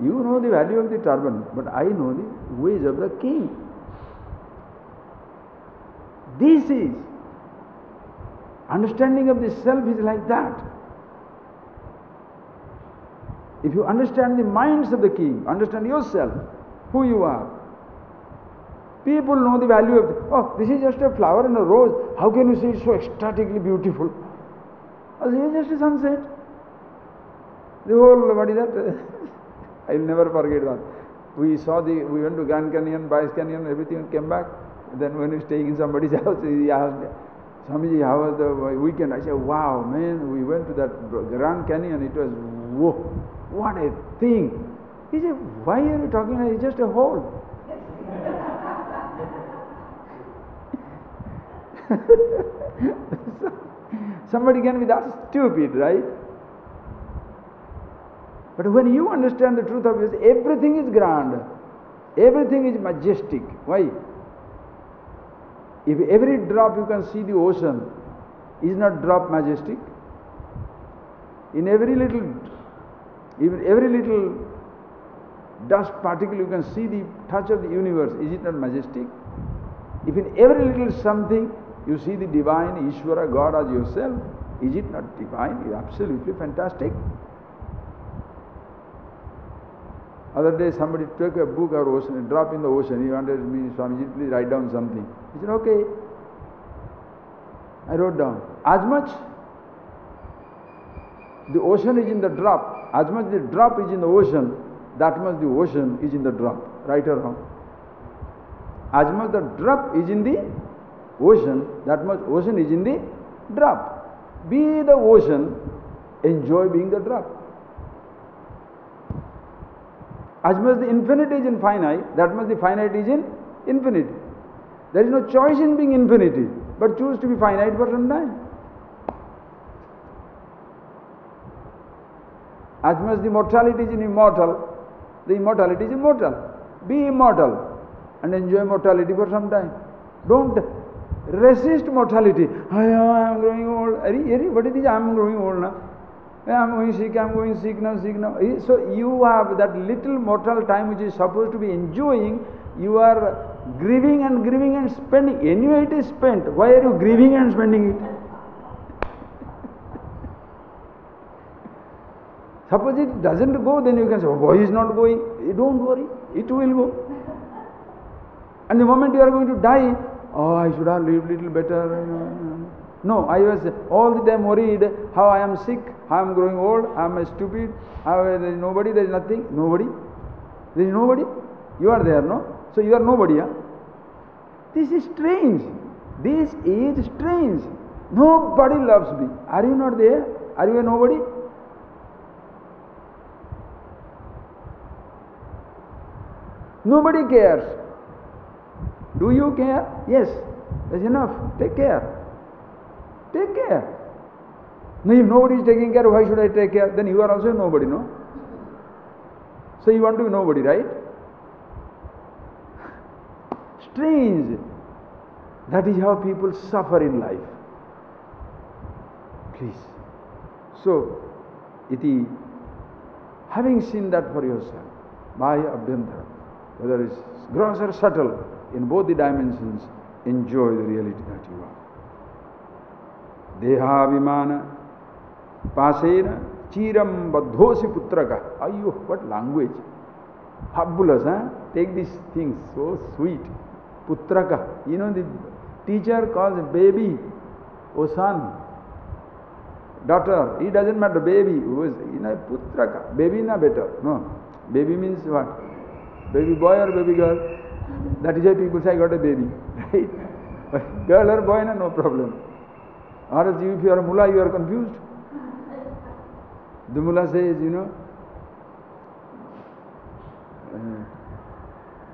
You know the value of the turban, but I know the ways of the king. This is, understanding of the self is like that. If you understand the minds of the king, understand yourself, who you are. People know the value of this is just a flower and a rose. How can you say it's so ecstatically beautiful? Oh, this is just a sunset. The whole, what is that? I will never forget that. We went to Grand Canyon, Bryce Canyon, everything came back. Then when we were staying in somebody's house, he asked, Swamiji, how was the weekend? I said, wow, man, we went to that Grand Canyon. It was, whoa, what a thing. He said, why are you talking? It's just a hole. Somebody can be that stupid, right? But when you understand the truth of this, everything is grand, everything is majestic. Why? If every drop you can see the ocean, is not drop majestic? In every little dust particle you can see the touch of the universe, is it not majestic? If in every little something you see the divine Ishvara, God as yourself, is it not divine? It's absolutely fantastic. Other day somebody took a book or ocean, a drop in the ocean. He wanted me, Swamiji, please write down something. He said, okay. I wrote down. As much the ocean is in the drop, as much the drop is in the ocean, that much the ocean is in the drop. Right or wrong? As much the drop is in the ocean, that much ocean is in the drop. Be the ocean, enjoy being the drop. As much the infinite is in finite, that much the finite is in infinity. There is no choice in being infinity, but choose to be finite for some time. As much the mortality is in immortal, the immortality is immortal. Be immortal and enjoy mortality for some time. Don't resist mortality. I am growing old. What is this? I am growing old now. I am going sick now. So you have that little mortal time which is supposed to be enjoying, you are grieving and spending. Anyway it is spent. Why are you grieving and spending it? Suppose it doesn't go, then you can say, oh, why is not going? Don't worry, it will go. And the moment you are going to die, oh, I should have lived a little better. No, I was all the time worried how I am sick, how I am growing old, I am stupid, there is nobody, there is nothing. Nobody? There is nobody? You are there, no? So you are nobody, huh? This is strange. This is strange. Nobody loves me. Are you not there? Are you a nobody? Nobody cares. Do you care? Yes. That's enough. Take care. Take care. Now if nobody is taking care, why should I take care? Then you are also a nobody, no? So you want to be nobody, right? Strange. That is how people suffer in life. Please. So, iti, having seen that for yourself, Maya Abhyantara, whether it's gross or subtle, in both the dimensions, enjoy the reality that you are. Dehabhimana pasena chiram baddhosi putraka. Ayyo, what language! Fabulous, huh? Take these things, so sweet. Putraka. You know, the teacher calls a baby, oh son, daughter, it doesn't matter, baby, who is, putraka. Baby na better. No. Baby means what? Baby boy or baby girl? That is why people say, I got a baby. Right? Girl or boy, no problem. Or else if you are a mullah, you are confused. The mullah says,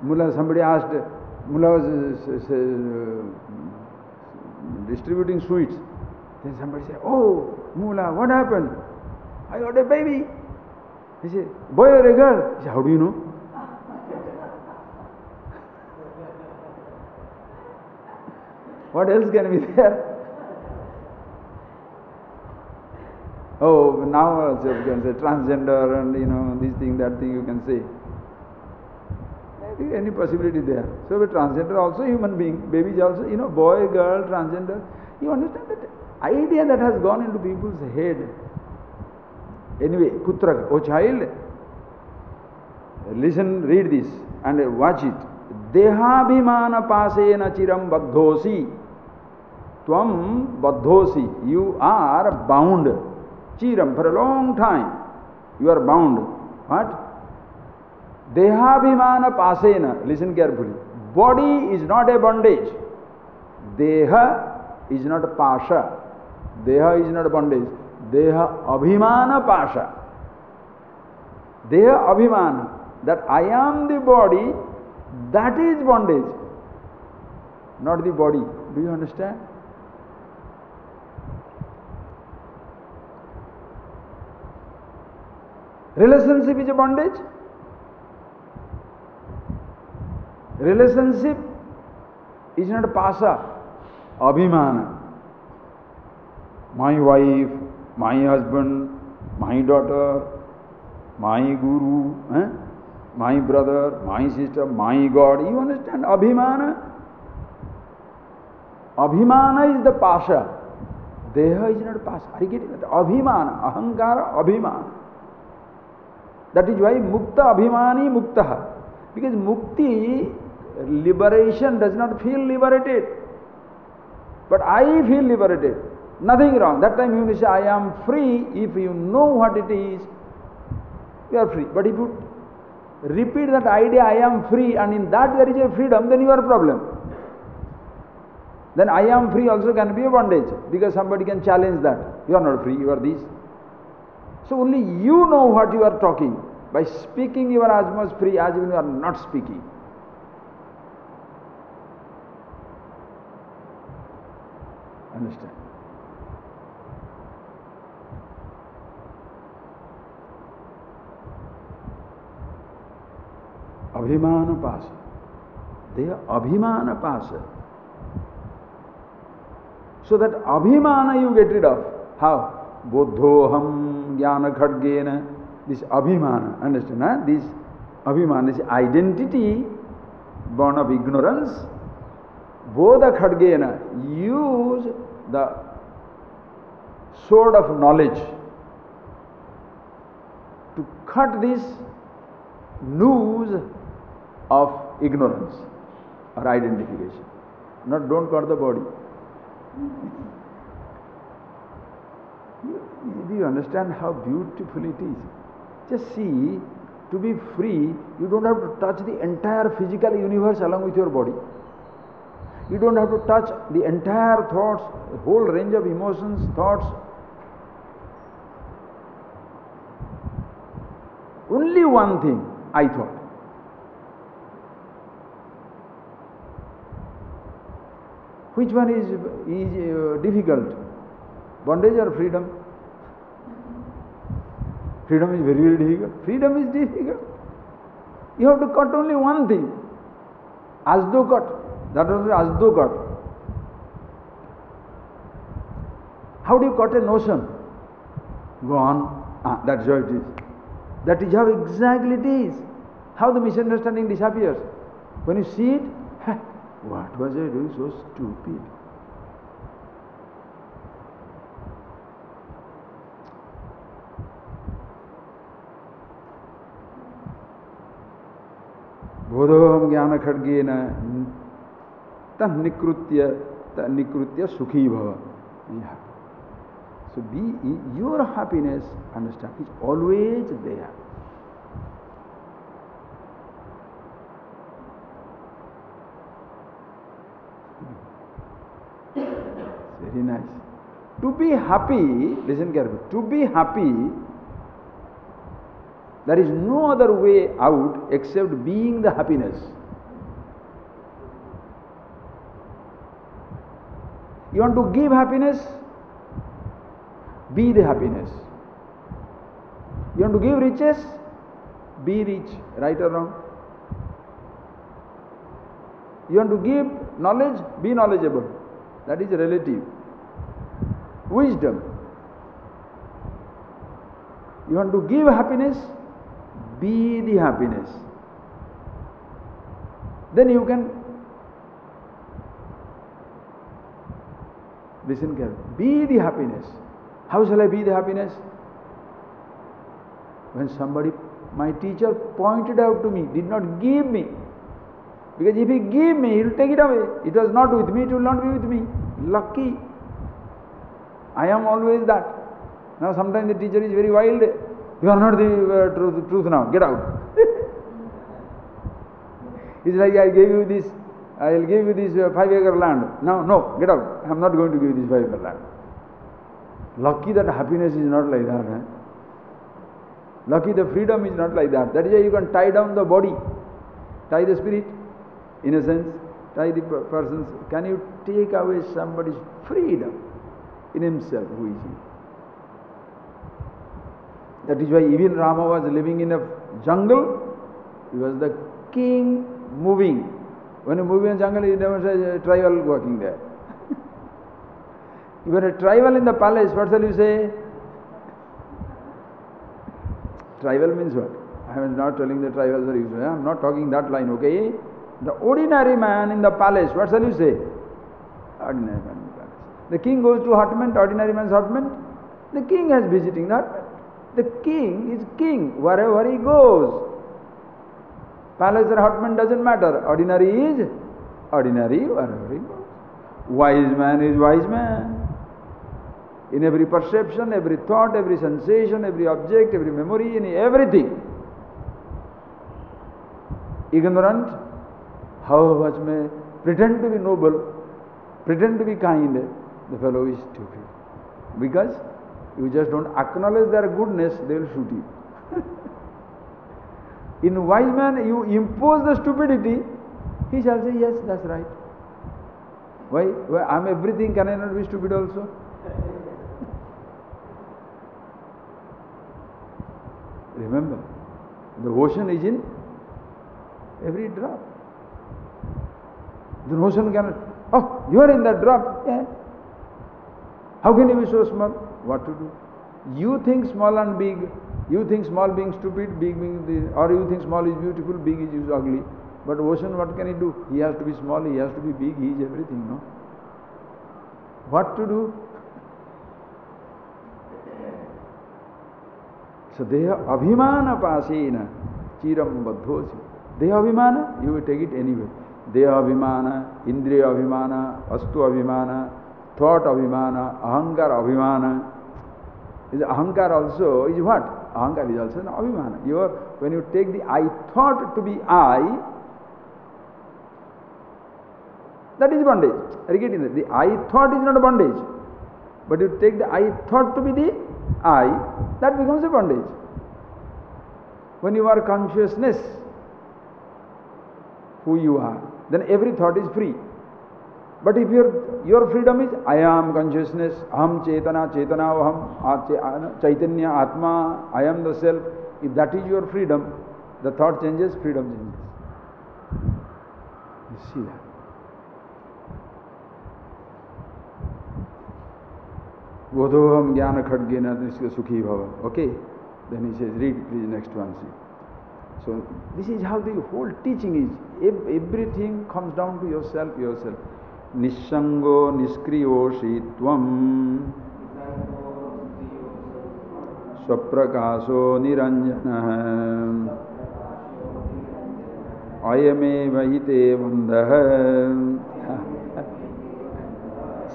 mullah, somebody asked, mullah was distributing sweets. Then somebody said, oh, mullah, what happened? I got a baby. He said, boy or a girl? He said, how do you know? What else can be there? Oh, now also you can say transgender and this thing, that thing you can say. Maybe any possibility there. So a transgender also a human being. Baby is also, boy, girl, transgender. You understand that idea that has gone into people's head. Anyway, putra, oh child, listen, read this and watch it. Dehabhimana pasena chiram baddhosi. Tvam baddhosi. You are bound. Chiram, for a long time. You are bound. What? Dehabhimana pasena. Listen carefully. Body is not a bondage. Deha is not a pasha. Deha is not a bondage. Deha abhimana pasha. Deha abhimana. That I am the body, that is bondage. Not the body. Do you understand? Relationship is a bondage. Relationship is not a pasha, abhimana. My wife, my husband, my daughter, my guru, my brother, my sister, my God. You understand? Abhimana. Abhimana is the pasha. Deha is not a pasha. Are you getting that? Abhimana, ahankara, abhimana. That is why mukta abhimani muktaha. Because mukti, liberation, does not feel liberated. But I feel liberated. Nothing wrong. That time you will say, I am free. If you know what it is, you are free. But if you repeat that idea, I am free, and in that there is a freedom, then you are a problem. Then I am free also can be a bondage, because somebody can challenge that. You are not free, you are this. So only you know what you are talking. By speaking you are as much free as when you are not speaking. Understand? Abhimana pasa. They are abhimana pasa. So that abhimana you get rid of. How? Bodhoham jnana khadgena. This abhimana, understand? Huh? This abhimana, this identity born of ignorance. Bodha khadgena. Use the sword of knowledge to cut this noose of ignorance or identification. Not don't cut the body. Do you understand how beautiful it is? Just see, to be free, you don't have to touch the entire physical universe along with your body. You don't have to touch the entire thoughts, the whole range of emotions, thoughts. Only one thing, I thought. Which one is difficult? Bondage or freedom? Freedom is very, very difficult. Freedom is difficult. You have to cut only one thing. Asdo cut. That was Asdo cut. How do you cut a notion? Go on. That's how it is. That is how exactly it is. How the misunderstanding disappears. When you see it, what was I doing so stupid? Bodhoham jnana khadgena nikritya sukhi bhava. Be happy. So your happiness, understand, is always there. Very nice. To be happy, listen carefully, to be happy, there is no other way out except being the happiness. You want to give happiness? Be the happiness. You want to give riches? Be rich, right or wrong? You want to give knowledge? Be knowledgeable. That is relative. Wisdom. You want to give happiness? Be the happiness. Then you can listen carefully. Be the happiness. How shall I be the happiness? When somebody, my teacher pointed out to me, did not give me. Because if he gave me, he will take it away. It was not with me, it will not be with me. Lucky. I am always that. Now sometimes the teacher is very wild. You are not the truth now, get out. It's like I gave you this, I will give you this 5-acre land. No, get out. I am not going to give you this 5-acre land. Lucky that happiness is not like that. Lucky the freedom is not like that. That is why you can tie down the body, tie the spirit, in a sense, tie the person's. Can you take away somebody's freedom in himself? Who is he? That is why even Rama was living in a jungle. He was the king moving. When you move in a jungle, you never say a tribal working there. You are a tribal in the palace, what shall you say? Tribal means what? I am not telling the tribals are usual. I am not talking that line, okay? The ordinary man in the palace, what shall you say? Ordinary man in the palace. The king goes to hutment, ordinary man's hutment. The king is visiting the hutment. The king is king wherever he goes. Palace or hutment doesn't matter. Ordinary is ordinary wherever he goes. Wise man is wise man. In every perception, every thought, every sensation, every object, every memory, in everything. Ignorant, how much may pretend to be noble, pretend to be kind, the fellow is stupid. Because you just don't acknowledge their goodness, they will shoot you. In wise man, you impose the stupidity, he shall say, yes, that's right. Why? I am everything, can I not be stupid also? Remember, the ocean is in every drop. The ocean cannot, oh, you are in that drop. Yeah. How can you be so small? What to do? You think small and big, you think small being stupid, big being or you think small is beautiful, big is ugly. But ocean, what can he do? He has to be small, he has to be big, he is everything, no? What to do? So deha abhimana pasena chiram baddhosi. Deha abhimana, you will take it anyway. Deha abhimana, indriya abhimana, astu abhimana, thought abhimana, ahankar abhimana. Is ahankar also is what? Ahankar is also an abhimana. When you take the I thought to be I, That is bondage. Are you getting that? The I thought is not a bondage. But you take the I thought to be the I, that becomes a bondage. When you are consciousness, who you are, then every thought is free. But if your freedom is I am consciousness, aham chetana, chetana aham, chaitanya, atma, I am the self, if that is your freedom, the thought changes, freedom changes. You see that? Vodhoham jnana khadgena sukhi bhava. Okay? Then he says, read please next one. See. So this is how the whole teaching is. Everything comes down to yourself. Nishango niskriyoshi tvam swaprakaso niranjana ayame vahite vandah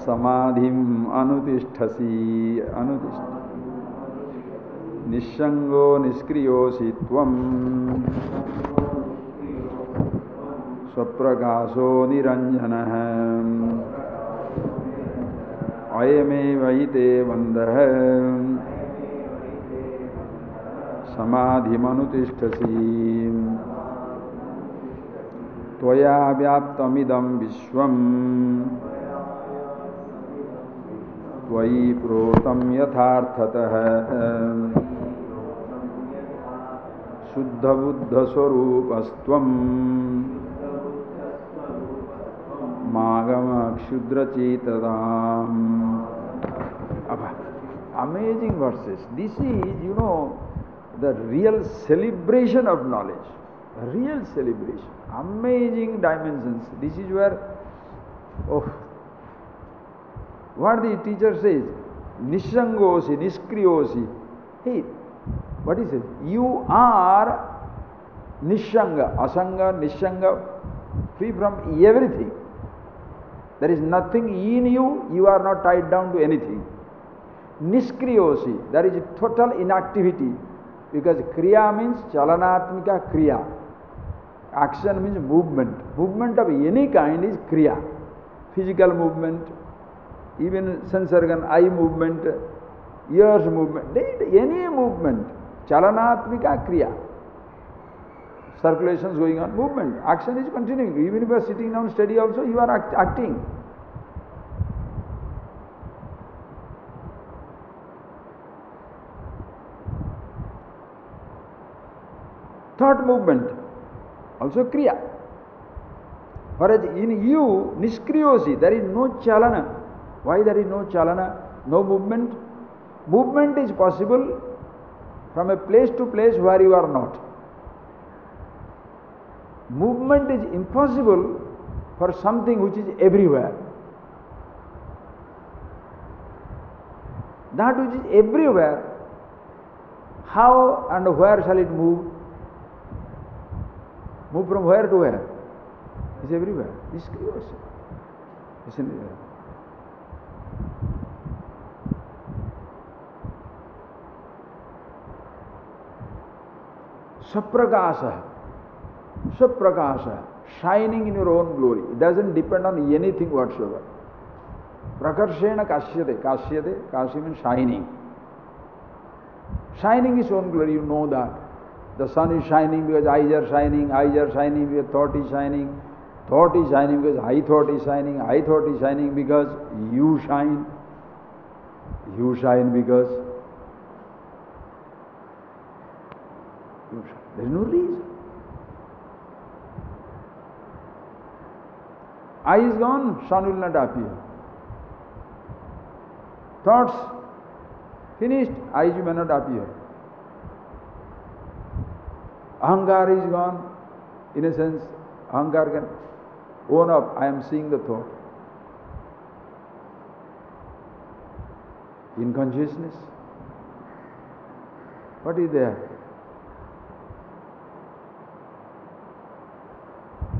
samadhim anutisthasi nishango niskriyosi tvam swaprakaso niranjana ayame vahite vandah samadhim anutisthasi tvaya vyaptamidam vishwam त्वयि प्रोतं यथार्थतः शुद्धबुद्धस्वरूपस्त्वं मागमक्षुद्रचेतताम्. Amazing verses. This is, the real celebration of knowledge. Real celebration. Amazing dimensions. This is where, what the teacher says, nishangosi, niskriyosi. Hey, what is it? You are nishanga, asanga, nishanga, free from everything. There is nothing in you, you are not tied down to anything. Niskriyosi, there is total inactivity, because kriya means chalanatmika kriya. Action means movement. Movement of any kind is kriya. Physical movement, even sense organ, eye movement, ears movement, any movement, chalanatmika kriya. Circulation is going on, movement, action is continuing. Even if you are sitting down steady also, you are acting. Thought movement, also kriya. Whereas in you, niskriyosi, there is no chalana. Why there is no chalana, no movement? Movement is possible from a place to place where you are not. Movement is impossible for something which is everywhere. That which is everywhere, how and where shall it move? Move from where to where? It's everywhere. It's curiosity. Isn't it? Saprakasa, shining in your own glory. It doesn't depend on anything whatsoever. Prakarshena kashyate, kashi means shining. Shining is own glory, you know that. The sun is shining because eyes are shining because thought is shining because I thought is shining because you shine because you shine. There is no reason. Eye is gone, sun will not appear. Thoughts finished, eyes may not appear. Ahankar is gone, in a sense, ahankar can own up, I am seeing the thought. In consciousness, what is there?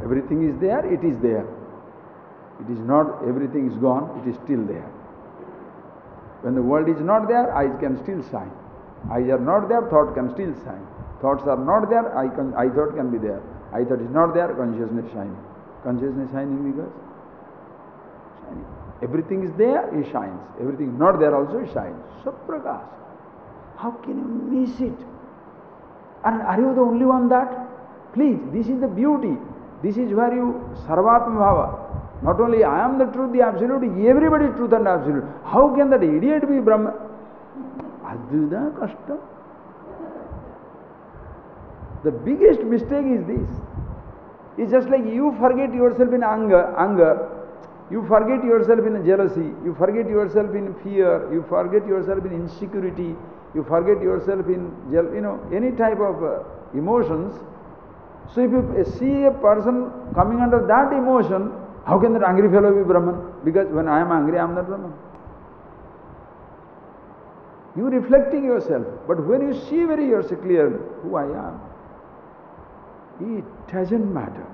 Everything is there, it is there. It is not everything is gone, it is still there. When the world is not there, eyes can still shine. Eyes are not there, thought can still shine. Thoughts are not there, I thought can be there. I thought is not there, consciousness shining. Consciousness shining because Everything is there, he shines. Everything not there also, he shines. Saprakash. How can you miss it? And are you the only one that? Please, this is the beauty. This is where you Sarvatma Bhava. Not only I am the truth, the absolute, everybody is truth and absolute. How can that idiot be Brahma? Adhuda Kashta. The biggest mistake is this. It's just like you forget yourself in anger, you forget yourself in jealousy, you forget yourself in fear, you forget yourself in insecurity, you forget yourself in, any type of emotions. So if you see a person coming under that emotion, how can that angry fellow be Brahman? Because when I am angry, I am not Brahman. You reflecting yourself, but when you see very yourself clearly, who I am, it doesn't matter.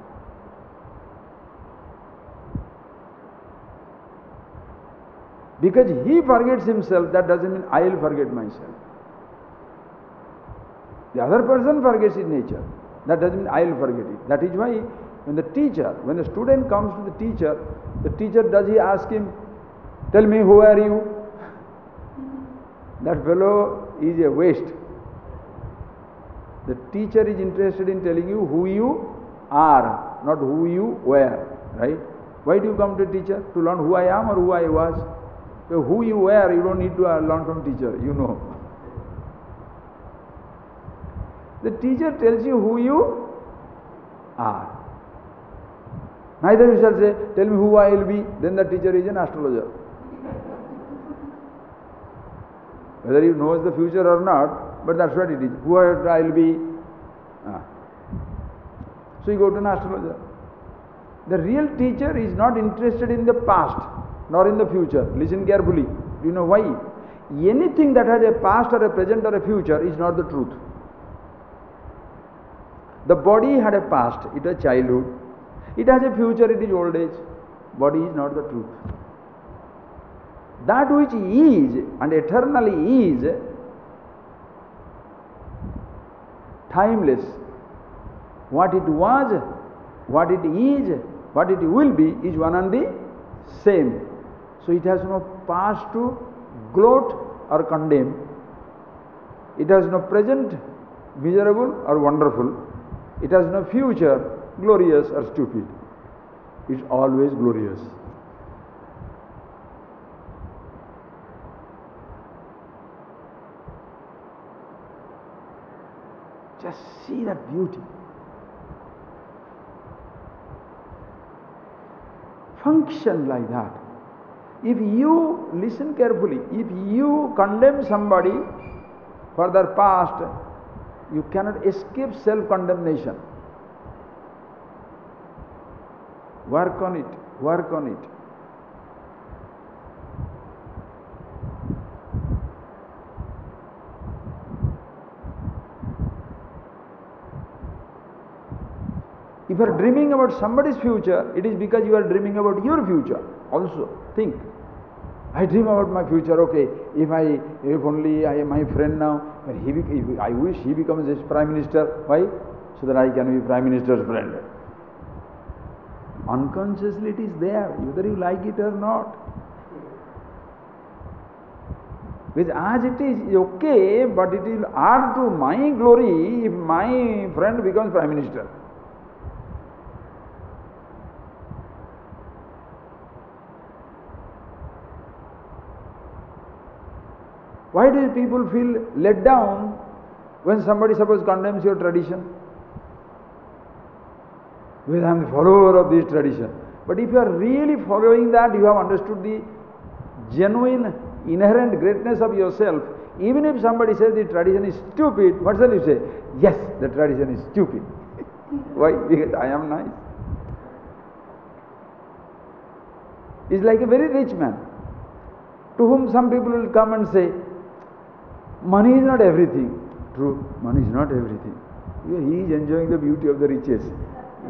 Because he forgets himself, that doesn't mean I will forget myself. The other person forgets his nature. That doesn't mean I will forget it. That is why when the student comes to the teacher, does he ask him, tell me who are you? That fellow is a waste. The teacher is interested in telling you who you are, not who you were, right? Why do you come to a teacher? To learn who I am or who I was? So who you were, you don't need to learn from teacher, you know. The teacher tells you who you are. Neither you shall say, tell me who I will be, then the teacher is an astrologer. Whether he knows the future or not, but that's what it is. Who I will be. So you go to an astrologer. The real teacher is not interested in the past, nor in the future. Listen carefully. Do you know why? Anything that has a past or a present or a future is not the truth. The body had a past, it was childhood. It has a future, it is old age. Body is not the truth. That which is and eternally is timeless. What it was, what it is, what it will be is one and the same. So it has no past to gloat or condemn. It has no present miserable or wonderful. It has no future glorious or stupid. It's always glorious. Just see that beauty. Function like that. If you listen carefully, if you condemn somebody for their past, you cannot escape self-condemnation. Work on it, work on it. If you are dreaming about somebody's future, it is because you are dreaming about your future also. Think. I dream about my future, okay, if only I am my friend now, I wish he becomes a Prime Minister. Why? So that I can be Prime Minister's friend. Unconsciously it is there, whether you like it or not. Because as it is okay, but it will add to my glory if my friend becomes Prime Minister. Why do people feel let down when somebody suppose condemns your tradition? Because I am the follower of this tradition. But if you are really following that, you have understood the genuine, inherent greatness of yourself. Even if somebody says the tradition is stupid, what shall you say? Yes, the tradition is stupid. Why? Because I am nice. It's like a very rich man, to whom some people will come and say, money is not everything. True, money is not everything. He is enjoying the beauty of the riches.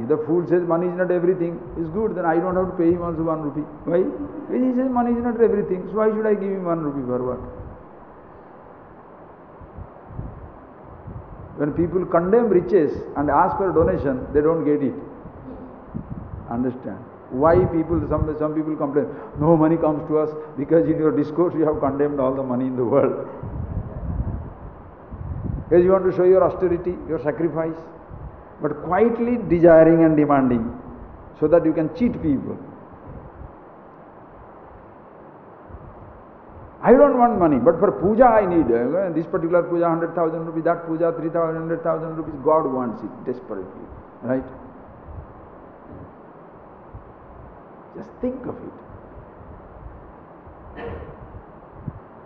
If the fool says money is not everything, it's good, then I don't have to pay him also 1 rupee. Why? Because he says money is not everything, so why should I give him 1 rupee for what? When people condemn riches and ask for a donation, they don't get it. Understand? Why people, some people complain, no money comes to us because in your discourse you have condemned all the money in the world. Because you want to show your austerity, your sacrifice, but quietly desiring and demanding so that you can cheat people. I don't want money, but for puja I need. This particular puja 100,000 rupees, that puja 300,000 rupees. God wants it desperately, right? Just think of it.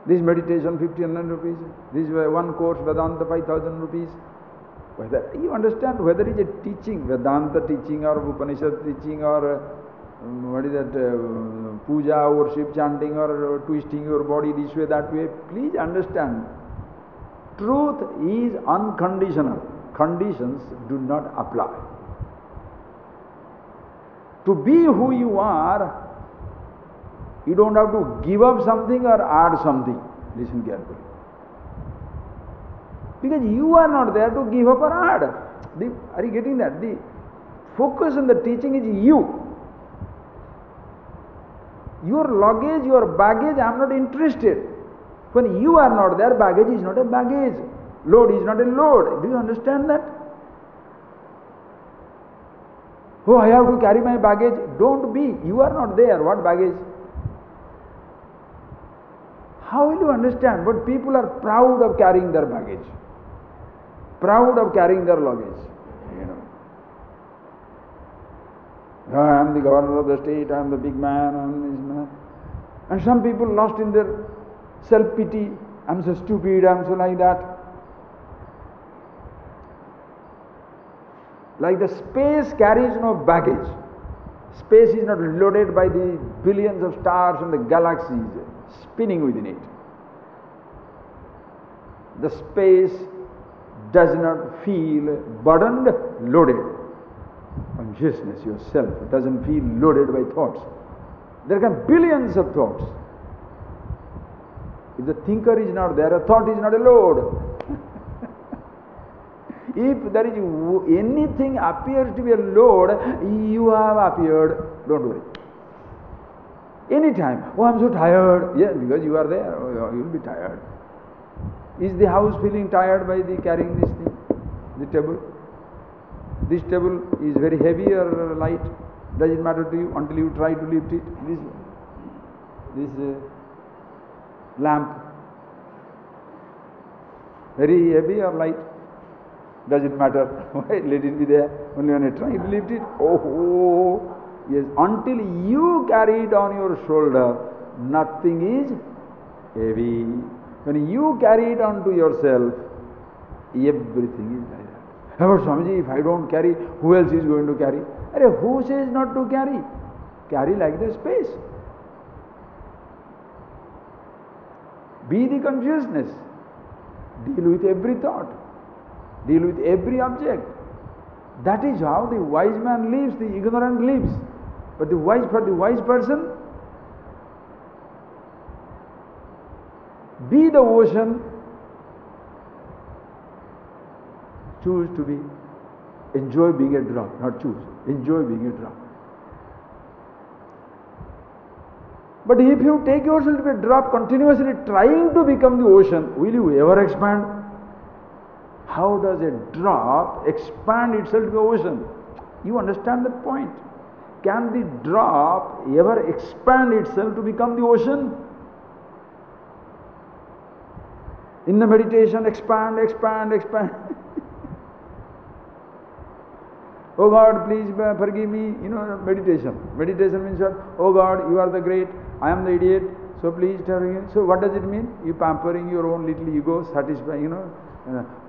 This meditation 1,500 rupees, this one course Vedanta 5,000 rupees. Whether you understand whether it is a teaching, Vedanta teaching or Upanishad teaching or what is that, puja, worship, chanting or twisting your body this way, that way, please understand. Truth is unconditional. Conditions do not apply. To be who you are, you don't have to give up something or add something. Listen carefully. Because you are not there to give up or add. Are you getting that? The focus on the teaching is you. Your luggage, your baggage, I am not interested. When you are not there, baggage is not a baggage. Load is not a load. Do you understand that? Oh, I have to carry my baggage. Don't be. You are not there. What baggage? How will you understand? But people are proud of carrying their baggage. Proud of carrying their luggage. You know. I am the governor of the state, I am the big man, I am this man. And some people lost in their self-pity. I am so stupid, I am so like that. Like the space carries no baggage. Space is not loaded by the billions of stars and the galaxies spinning within it. The space does not feel burdened, loaded. Consciousness, yourself, doesn't feel loaded by thoughts. There can be billions of thoughts. If the thinker is not there, a thought is not a load. If there is anything appears to be a load, you have appeared. Don't worry. Anytime. Oh, I'm so tired. Yes, because you are there. Oh, you will be tired. Is the house feeling tired by the carrying this thing? The table? This table is very heavy or light? Does it matter to you until you try to lift it? This lamp, very heavy or light? Does it matter? Why? Let it be there. Only when I try to lift it, oh, yes. Until you carry it on your shoulder, nothing is heavy. When you carry it onto yourself, everything is like that. But Swamiji, if I don't carry, who else is going to carry? Who says not to carry? Carry like the space. Be the consciousness. Deal with every thought. Deal with every object. That is how the wise man lives, the ignorant lives. But for the wise person, be the ocean, choose to be, enjoy being a drop, not choose, enjoy being a drop. But if you take yourself to be a drop, continuously trying to become the ocean, will you ever expand? How does a drop expand itself to the ocean? You understand that point? Can the drop ever expand itself to become the ocean? In the meditation, expand, expand, expand. Oh God, please forgive me. You know, meditation. Meditation means what? Oh God, you are the great, I am the idiot, so please tell me. So what does it mean? You pampering your own little ego, satisfying, you know.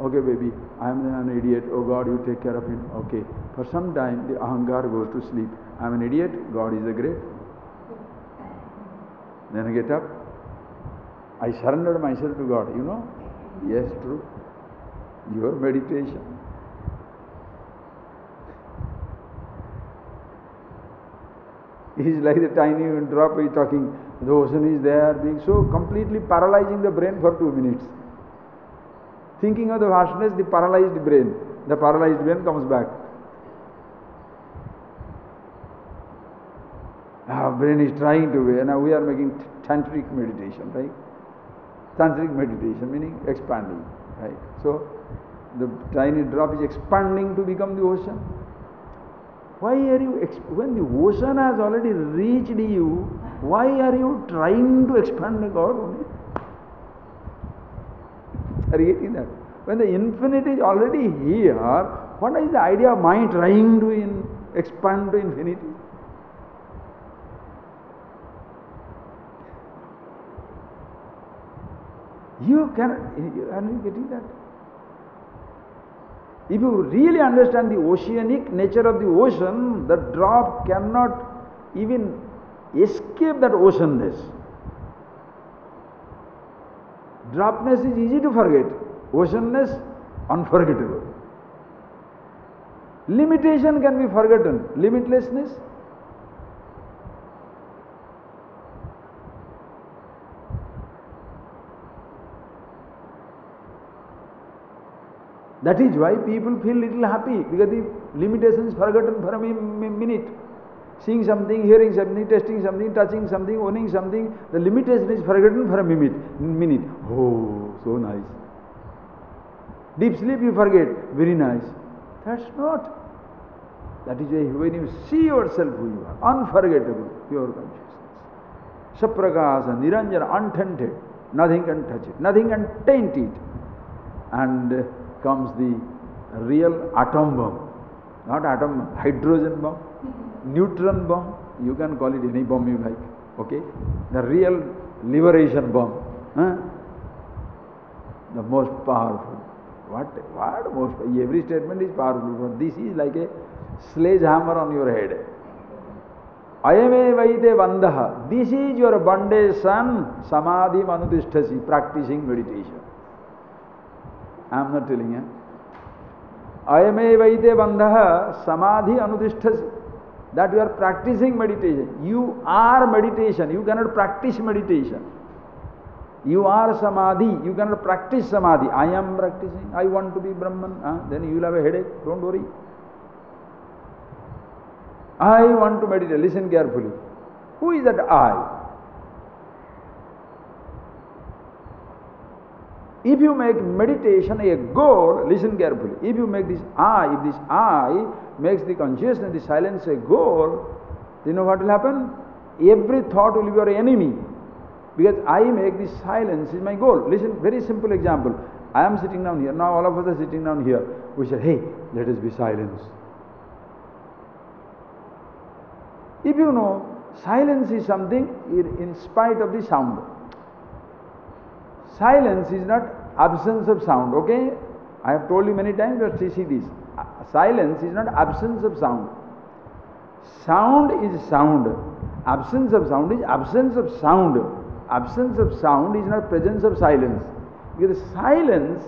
Okay baby, I am an idiot, oh God, you take care of it. Okay. For some time, the ahangar goes to sleep. I am an idiot, God is the great. Then I get up. I surrendered myself to God, you know. Yes, true. Your meditation. It is like the tiny drop is talking. The ocean is there, being so completely paralyzing the brain for 2 minutes. Thinking of the vastness, the paralyzed brain comes back. Our brain is trying to be, now we are making tantric meditation, right? Tantric meditation meaning expanding, right? So the tiny drop is expanding to become the ocean. Why are you, when the ocean has already reached you, why are you trying to expand the God only? Are you getting that? When the infinite is already here, what is the idea of mind trying to expand to infinity? Are you getting that? If you really understand the oceanic nature of the ocean, the drop cannot even escape that oceanness. Dropness is easy to forget, oceanness unforgettable. Limitation can be forgotten, limitlessness. That is why people feel little happy, because the limitation is forgotten for a minute. Seeing something, hearing something, tasting something, touching something, owning something, the limitation is forgotten for a minute. Oh, so nice. Deep sleep you forget, very nice. That's not. That is why when you see yourself who you are, unforgettable, pure consciousness. Saprakasa, Niranjana, untainted, nothing can touch it, nothing can taint it. And comes the real atom bomb, not atom bomb, hydrogen bomb, neutron bomb, you can call it any bomb you like, okay? The real liberation bomb, the most powerful. What most? Every statement is powerful, but this is like a sledgehammer on your head. Ayame vaide vandaha. This is your bondage son, samadhi manudishtasi, practicing meditation. I am not telling you. Ayame vaide vandaha, samadhi anudishtasi. That you are practicing meditation. You are meditation. You cannot practice meditation. You are samadhi. You cannot practice samadhi. I am practicing. I want to be Brahman. Then you will have a headache. Don't worry. I want to meditate. Listen carefully. Who is that I? If you make meditation a goal, listen carefully. If you make this I, if this I makes the consciousness, the silence a goal, you know what will happen? Every thought will be your enemy. Because I make this silence is my goal. Listen, very simple example. I am sitting down here. Now all of us are sitting down here. We say, hey, let us be silent. If you know, silence is something in spite of the sound. Silence is not absence of sound, okay? I have told you many times, but see this. Silence is not absence of sound. Sound is sound. Absence of sound is absence of sound. Absence of sound is not presence of silence. Because silence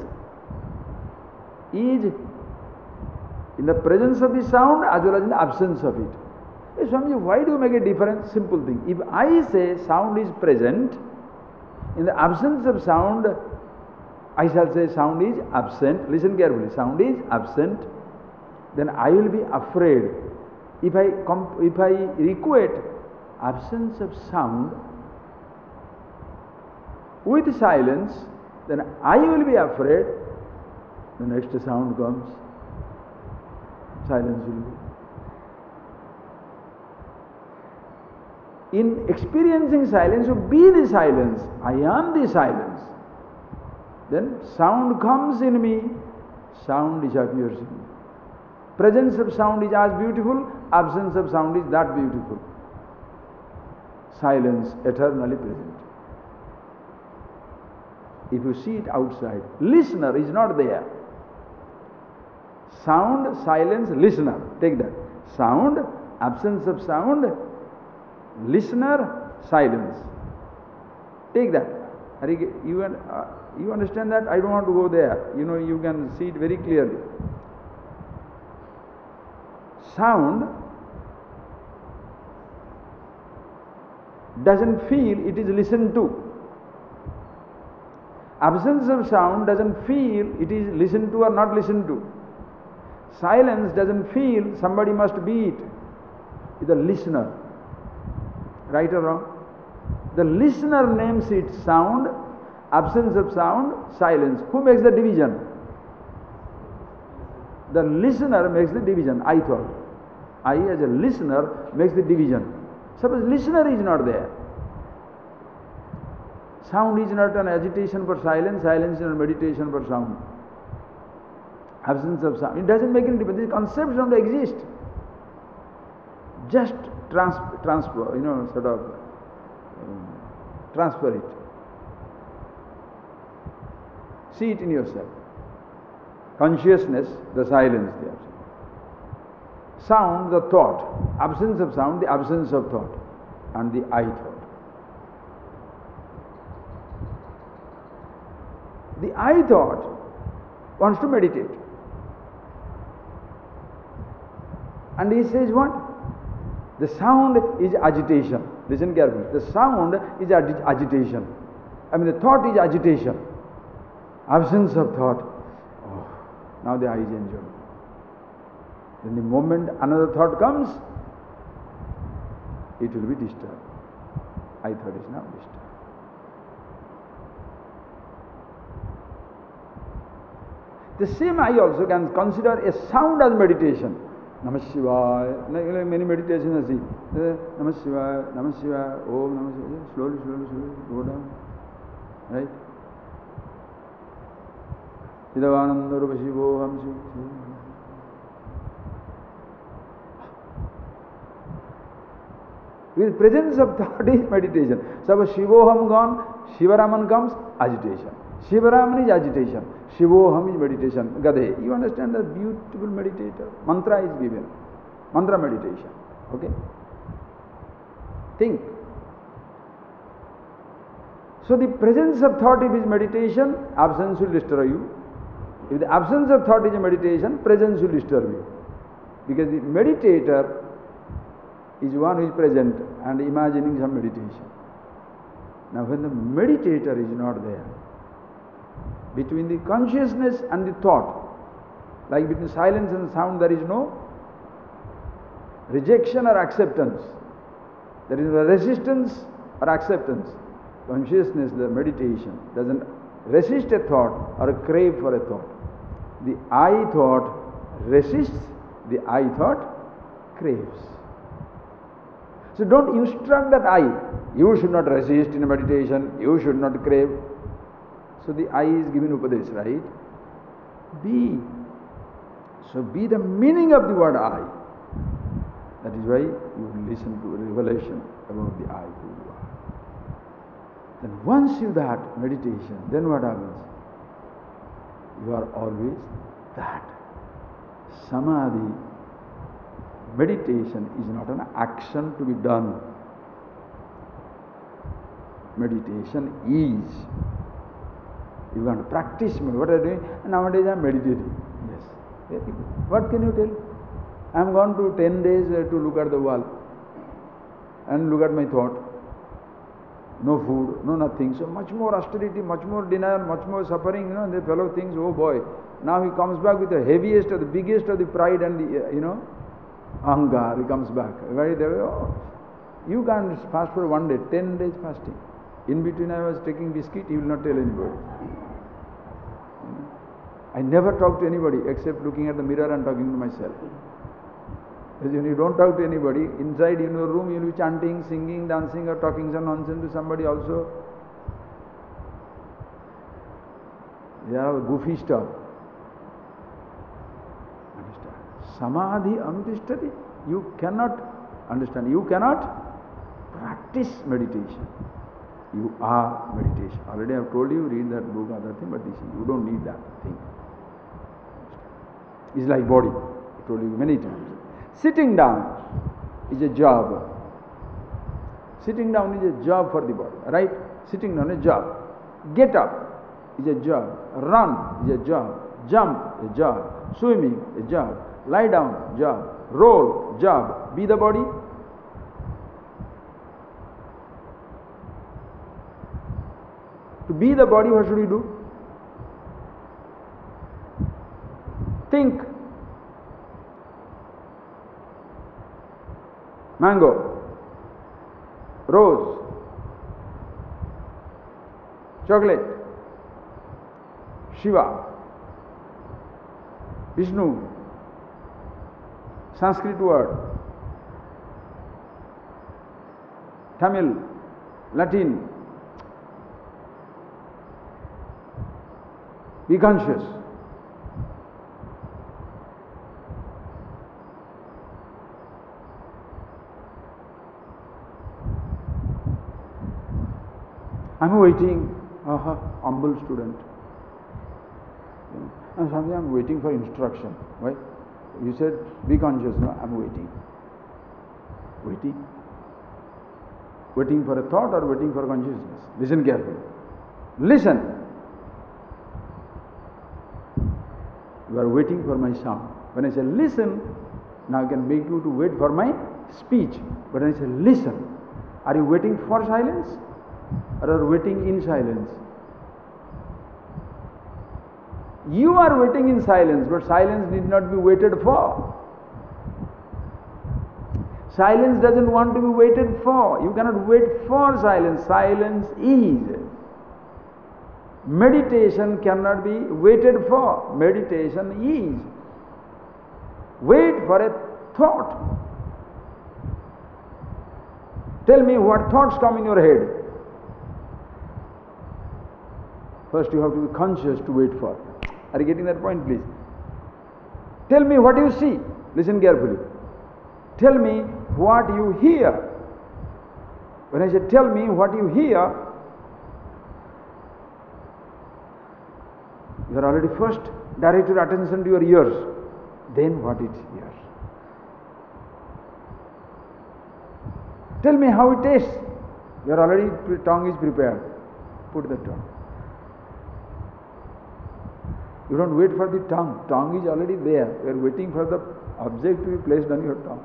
is in the presence of the sound as well as in the absence of it. Hey, Swami, why do you make a difference? Simple thing. If I say sound is present, in the absence of sound, I shall say sound is absent. Listen carefully. Sound is absent. Then I will be afraid. If I equate absence of sound with silence, then I will be afraid. The next sound comes. Silence will be. In experiencing silence, you be the silence. I am the silence. Then sound comes in me, sound disappears in me. Presence of sound is as beautiful, absence of sound is that beautiful. Silence eternally present. If you see it outside, listener is not there. Sound, silence, listener. Take that. Sound, absence of sound, listener, silence. Take that. You understand that? I don't want to go there. You know, you can see it very clearly. Sound doesn't feel it is listened to. Absence of sound doesn't feel it is listened to or not listened to. Silence doesn't feel somebody must be it. It's a listener. Right or wrong? The listener names it sound, absence of sound, silence. Who makes the division? The listener makes the division, I thought. I as a listener makes the division. Suppose listener is not there. Sound is not an agitation for silence, silence is not meditation for sound. Absence of sound. It doesn't make any difference. These concepts don't exist. Just transfer it. See it in yourself. Consciousness, the silence there. Sound, the thought. Absence of sound, the absence of thought. And the I thought. The I thought wants to meditate. And he says what? The sound is agitation. Listen carefully. The sound is agitation. The thought is agitation. Absence of thought. Oh, now the I is enjoying. Then the moment another thought comes, it will be disturbed. I thought is now disturbed. The same I also can consider a sound as meditation. Namah Shivaya. Many meditations I see. Namah Shivaya, Namah Shivaya, Om Namah Shivaya. Slowly, go down. Right? Idavananda Rupa Shivoham Shiv. With presence of thought is meditation. Suppose Shivoham gone, Shivaraman comes, agitation. Shivaraman is agitation. Shivoham is meditation. Gadhe. You understand the beautiful meditator? Mantra is given. Mantra meditation. Okay? Think. So the presence of thought, if is meditation, absence will destroy you. If the absence of thought is a meditation, presence will disturb you. Because the meditator is one who is present and imagining some meditation. Now when the meditator is not there, between the consciousness and the thought, like between silence and sound, there is no rejection or acceptance. There is no resistance or acceptance. Consciousness, the meditation, doesn't resist a thought or crave for a thought. The I thought resists, the I thought craves. So don't instruct that I. You should not resist in a meditation, you should not crave. So the I is given upadesh, right? Be. So be the meaning of the word I. That is why you listen to a revelation about the I who you are. Then once you that meditation, then what happens? You are always that. Samadhi, meditation is not an action to be done. Meditation is. You want to practice. What are you doing? Nowadays I am meditating. Yes. What can you tell? I am gone to 10 days to look at the wall and look at my thought. No food, no nothing. So much more austerity, much more denial, much more suffering. The fellow thinks, oh boy, now he comes back with the heaviest or the biggest of the pride and the, anger. He comes back. You can't fast for 1 day, 10 days fasting. In between I was taking biscuit, he will not tell anybody. I never talk to anybody except looking at the mirror and talking to myself. Because when you don't talk to anybody, inside in your room you will be chanting, singing, dancing or talking some nonsense to somebody also. Yeah, goofy stuff. Understand? Samadhi anutishthati. You cannot understand. You cannot practice meditation. You are meditation. Already I have told you, read that book, other thing, but this you don't need that thing. It's like body. I told you many times. Sitting down is a job. Sitting down is a job for the body, right? Sitting down is a job. Get up is a job. Run is a job. Jump a job. Swimming a job. Lie down job. Roll job. Be the body. To be the body, what should you do? Think. Mango. rose, chocolate, Shiva, Vishnu, Sanskrit word, Tamil, Latin. Be conscious. I'm waiting. Humble student. And sometimes I'm waiting for instruction. Why? You said be conscious. No, I'm waiting. Waiting. Waiting for a thought or waiting for consciousness? Listen carefully. Listen. You are waiting for my sound. When I say listen, now I can make you to wait for my speech. But when I say listen, are you waiting for silence or are you waiting in silence? You are waiting in silence, but silence need not be waited for. Silence doesn't want to be waited for. You cannot wait for silence. Silence is. Meditation cannot be waited for. Meditation is. Wait for a thought. Tell me what thoughts come in your head. First you have to be conscious to wait for. Are you getting that point, please? Tell me what you see. Listen carefully. Tell me what you hear. When I say tell me what you hear, you are already first direct your attention to your ears, then what it hears. Tell me how it tastes. Your already tongue is prepared. Put the tongue. You don't wait for the tongue. Tongue is already there. You are waiting for the object to be placed on your tongue.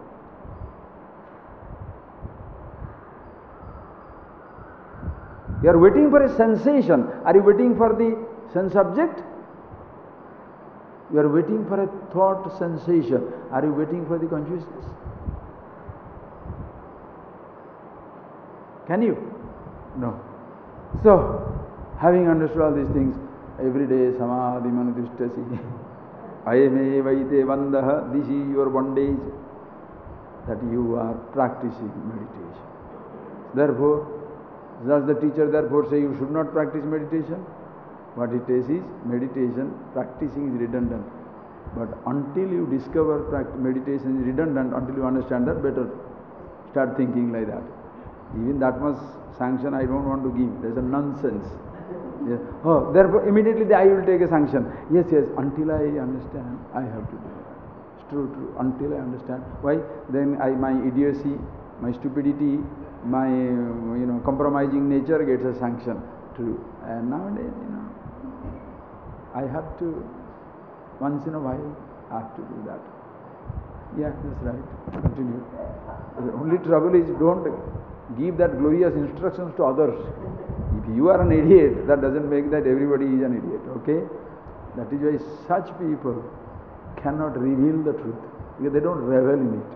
You are waiting for a sensation. Are you waiting for the sense object? You are waiting for a thought sensation. Are you waiting for the consciousness? Can you? No. So, having understood all these things, every day samadhi manudishtasi, ayame vaite vandaha, this is your bondage, that you are practicing meditation. Therefore, does the teacher therefore say you should not practice meditation? What it says is meditation, practicing is redundant. But until you discover meditation is redundant, until you understand that, better start thinking like that. Even that much sanction I don't want to give. There's a nonsense. Yes. Oh, therefore immediately I will take a sanction. Yes, until I understand, I have to do that. It's true. Until I understand. Why? Then my idiocy, my stupidity, my compromising nature gets a sanction. True. And nowadays, I have to, once in a while, I have to do that. Yeah, that's right. Continue. The only trouble is don't give that glorious instructions to others. If you are an idiot, that doesn't make that everybody is an idiot, okay? That is why such people cannot reveal the truth, because they don't revel in it.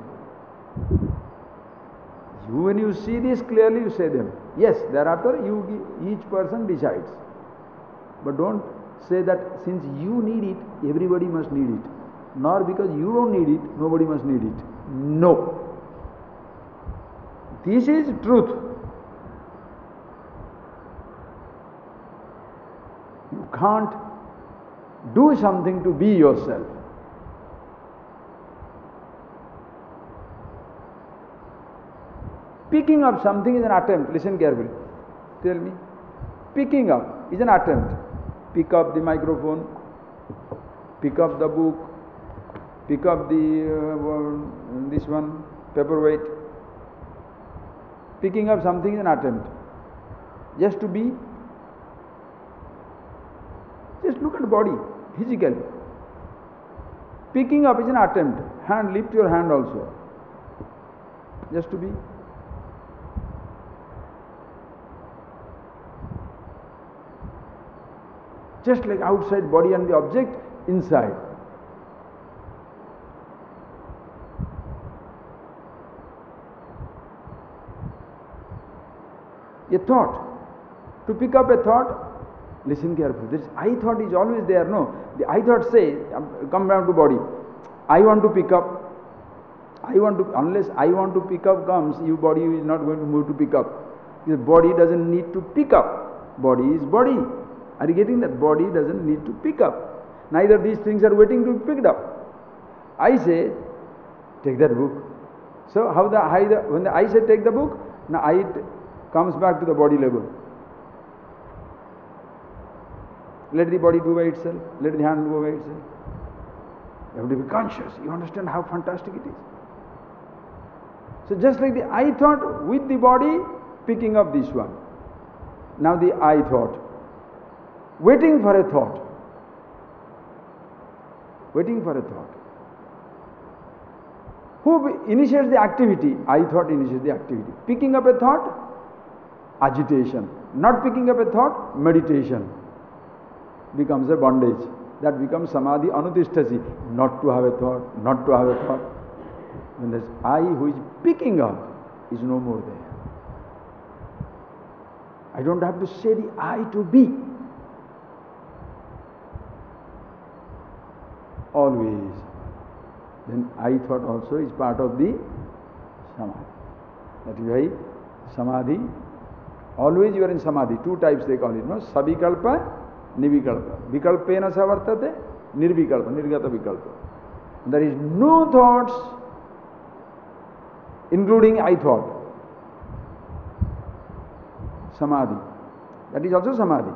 When you see this clearly, you say them. Yes, thereafter each person decides. But don't say that since you need it, everybody must need it. Nor because you don't need it, nobody must need it. No. This is truth. You can't do something to be yourself. Picking up something is an attempt. Listen carefully. Tell me. Picking up is an attempt. Pick up the microphone. Pick up the book. Pick up the this one, paperweight. Picking up something is an attempt. Just to be. Just look at the body, physically. Picking up is an attempt. Hand, lift your hand also. Just to be. Just like outside body and the object, inside. A thought. To pick up a thought, listen carefully. This I thought is always there. No, the I thought says, come down to body. I want to pick up. Unless I want to pick up comes, your body is not going to move to pick up. The body doesn't need to pick up. Body is body. Are you getting that? Body doesn't need to pick up. Neither these things are waiting to be picked up. I say, take that book. So how when the I say take the book, now I comes back to the body level. Let the body do by itself. Let the hand go by itself. You have to be conscious. You understand how fantastic it is. So just like the I thought with the body picking up this one. Now the I thought. Waiting for a thought. Waiting for a thought. Who initiates the activity? I thought initiates the activity. Picking up a thought, agitation. Not picking up a thought, meditation. Becomes a bondage. That becomes samadhi anuttishtasi. Not to have a thought, not to have a thought. When there's I who is picking up is no more there. I don't have to say the I to be. Always. Then I thought also is part of the samadhi. That is why samadhi, always you are in samadhi. Two types they call it, no? Savikalpa, nivikalpa. Vikalpena savartate, nirvikalpa, nirgata vikalpa. There is no thoughts including I thought. Samadhi. That is also samadhi.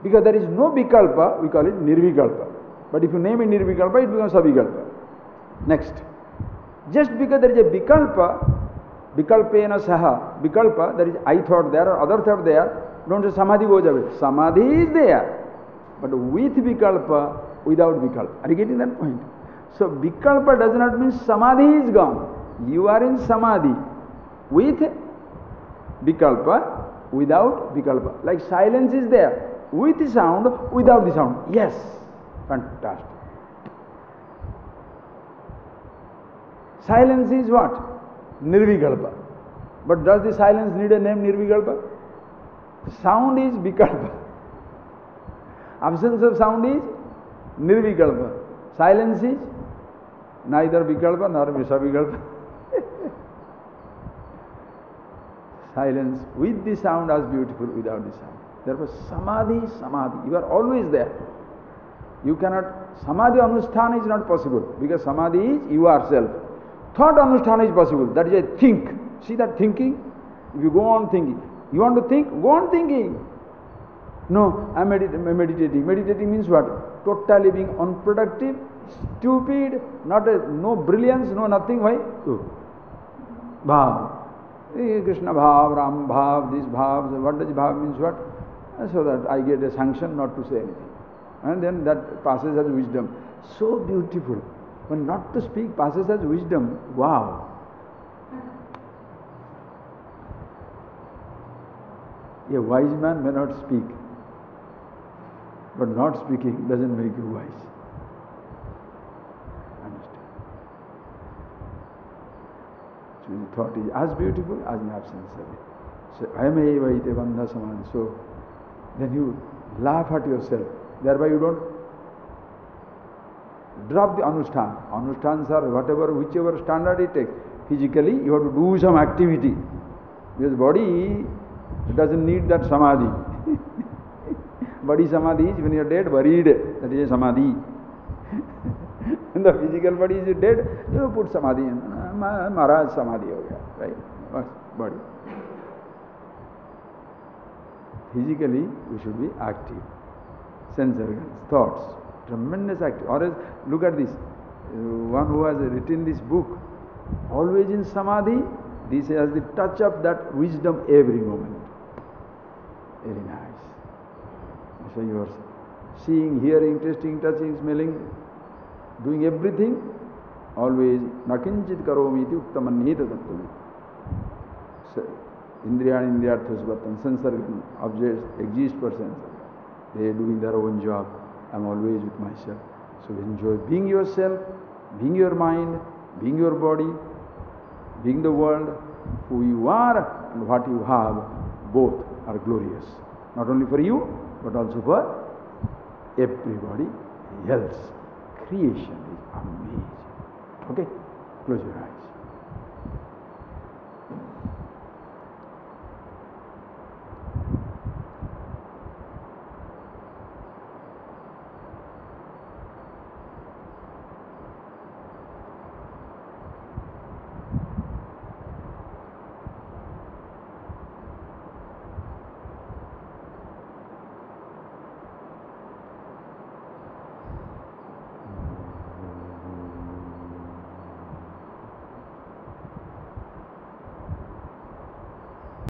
Because there is no vikalpa, we call it nirvikalpa. But if you name it nirvikalpa, it becomes savikalpa. Next. Just because there is a vikalpa, vikalpena saha, vikalpa, there is I thought there or other thought there, don't say samadhi goes away. Samadhi is there. But with vikalpa, without vikalpa. Are you getting that point? So vikalpa does not mean samadhi is gone. You are in samadhi with vikalpa, without vikalpa. Like silence is there, with the sound, without the sound. Yes, fantastic. Silence is what? Nirvikalpa. But does the silence need a name Nirvikalpa? Sound is vikalpa. Absence of sound is Nirvikalpa. Silence is neither vikalpa nor savikalpa. Silence with the sound as beautiful, without the sound. Therefore, samadhi, samadhi. You are always there. You cannot, samadhi anusthana is not possible because samadhi is you are self. Thought anusthana is possible. That is a think. See that thinking? If you go on thinking, you want to think, go on thinking. No, I am meditating. Meditating means what? Totally being unproductive, stupid, no brilliance, no nothing. Why? Bhav. Krishna bhav, Ram bhav, this bhav. What does bhav means what? So that I get a sanction not to say anything. And then that passes as wisdom. So beautiful. When not to speak passes as wisdom, wow. A wise man may not speak, but not speaking doesn't make you wise. Understand? So the thought is as beautiful as in absence of it. So ayameva ite bandha saman. So then you laugh at yourself. Thereby you don't drop the anushthan. Anusthans are whichever standard it takes. Physically you have to do some activity. Because body doesn't need that samadhi. Body samadhi is when you are dead, buried. That is a samadhi. When the physical body is dead, you put samadhi in. Maharaj samadhi ho gaya, right? Body. Physically, we should be active. Sense organs, thoughts, tremendous active. Or else, look at this. One who has written this book, always in samadhi, this has the touch of that wisdom every moment. Very nice. So you are seeing, hearing, tasting, touching, smelling, doing everything, always nakinchit karomi iti uktamannita tattva. So, indriyani indriyarthas vartan, sense organ, objects exist for sense organ. They are doing their own job. I am always with myself. So enjoy being yourself, being your mind, being your body. Being the world, who you are and what you have, both are glorious. Not only for you, but also for everybody else. Creation is amazing. Okay? Close your eyes.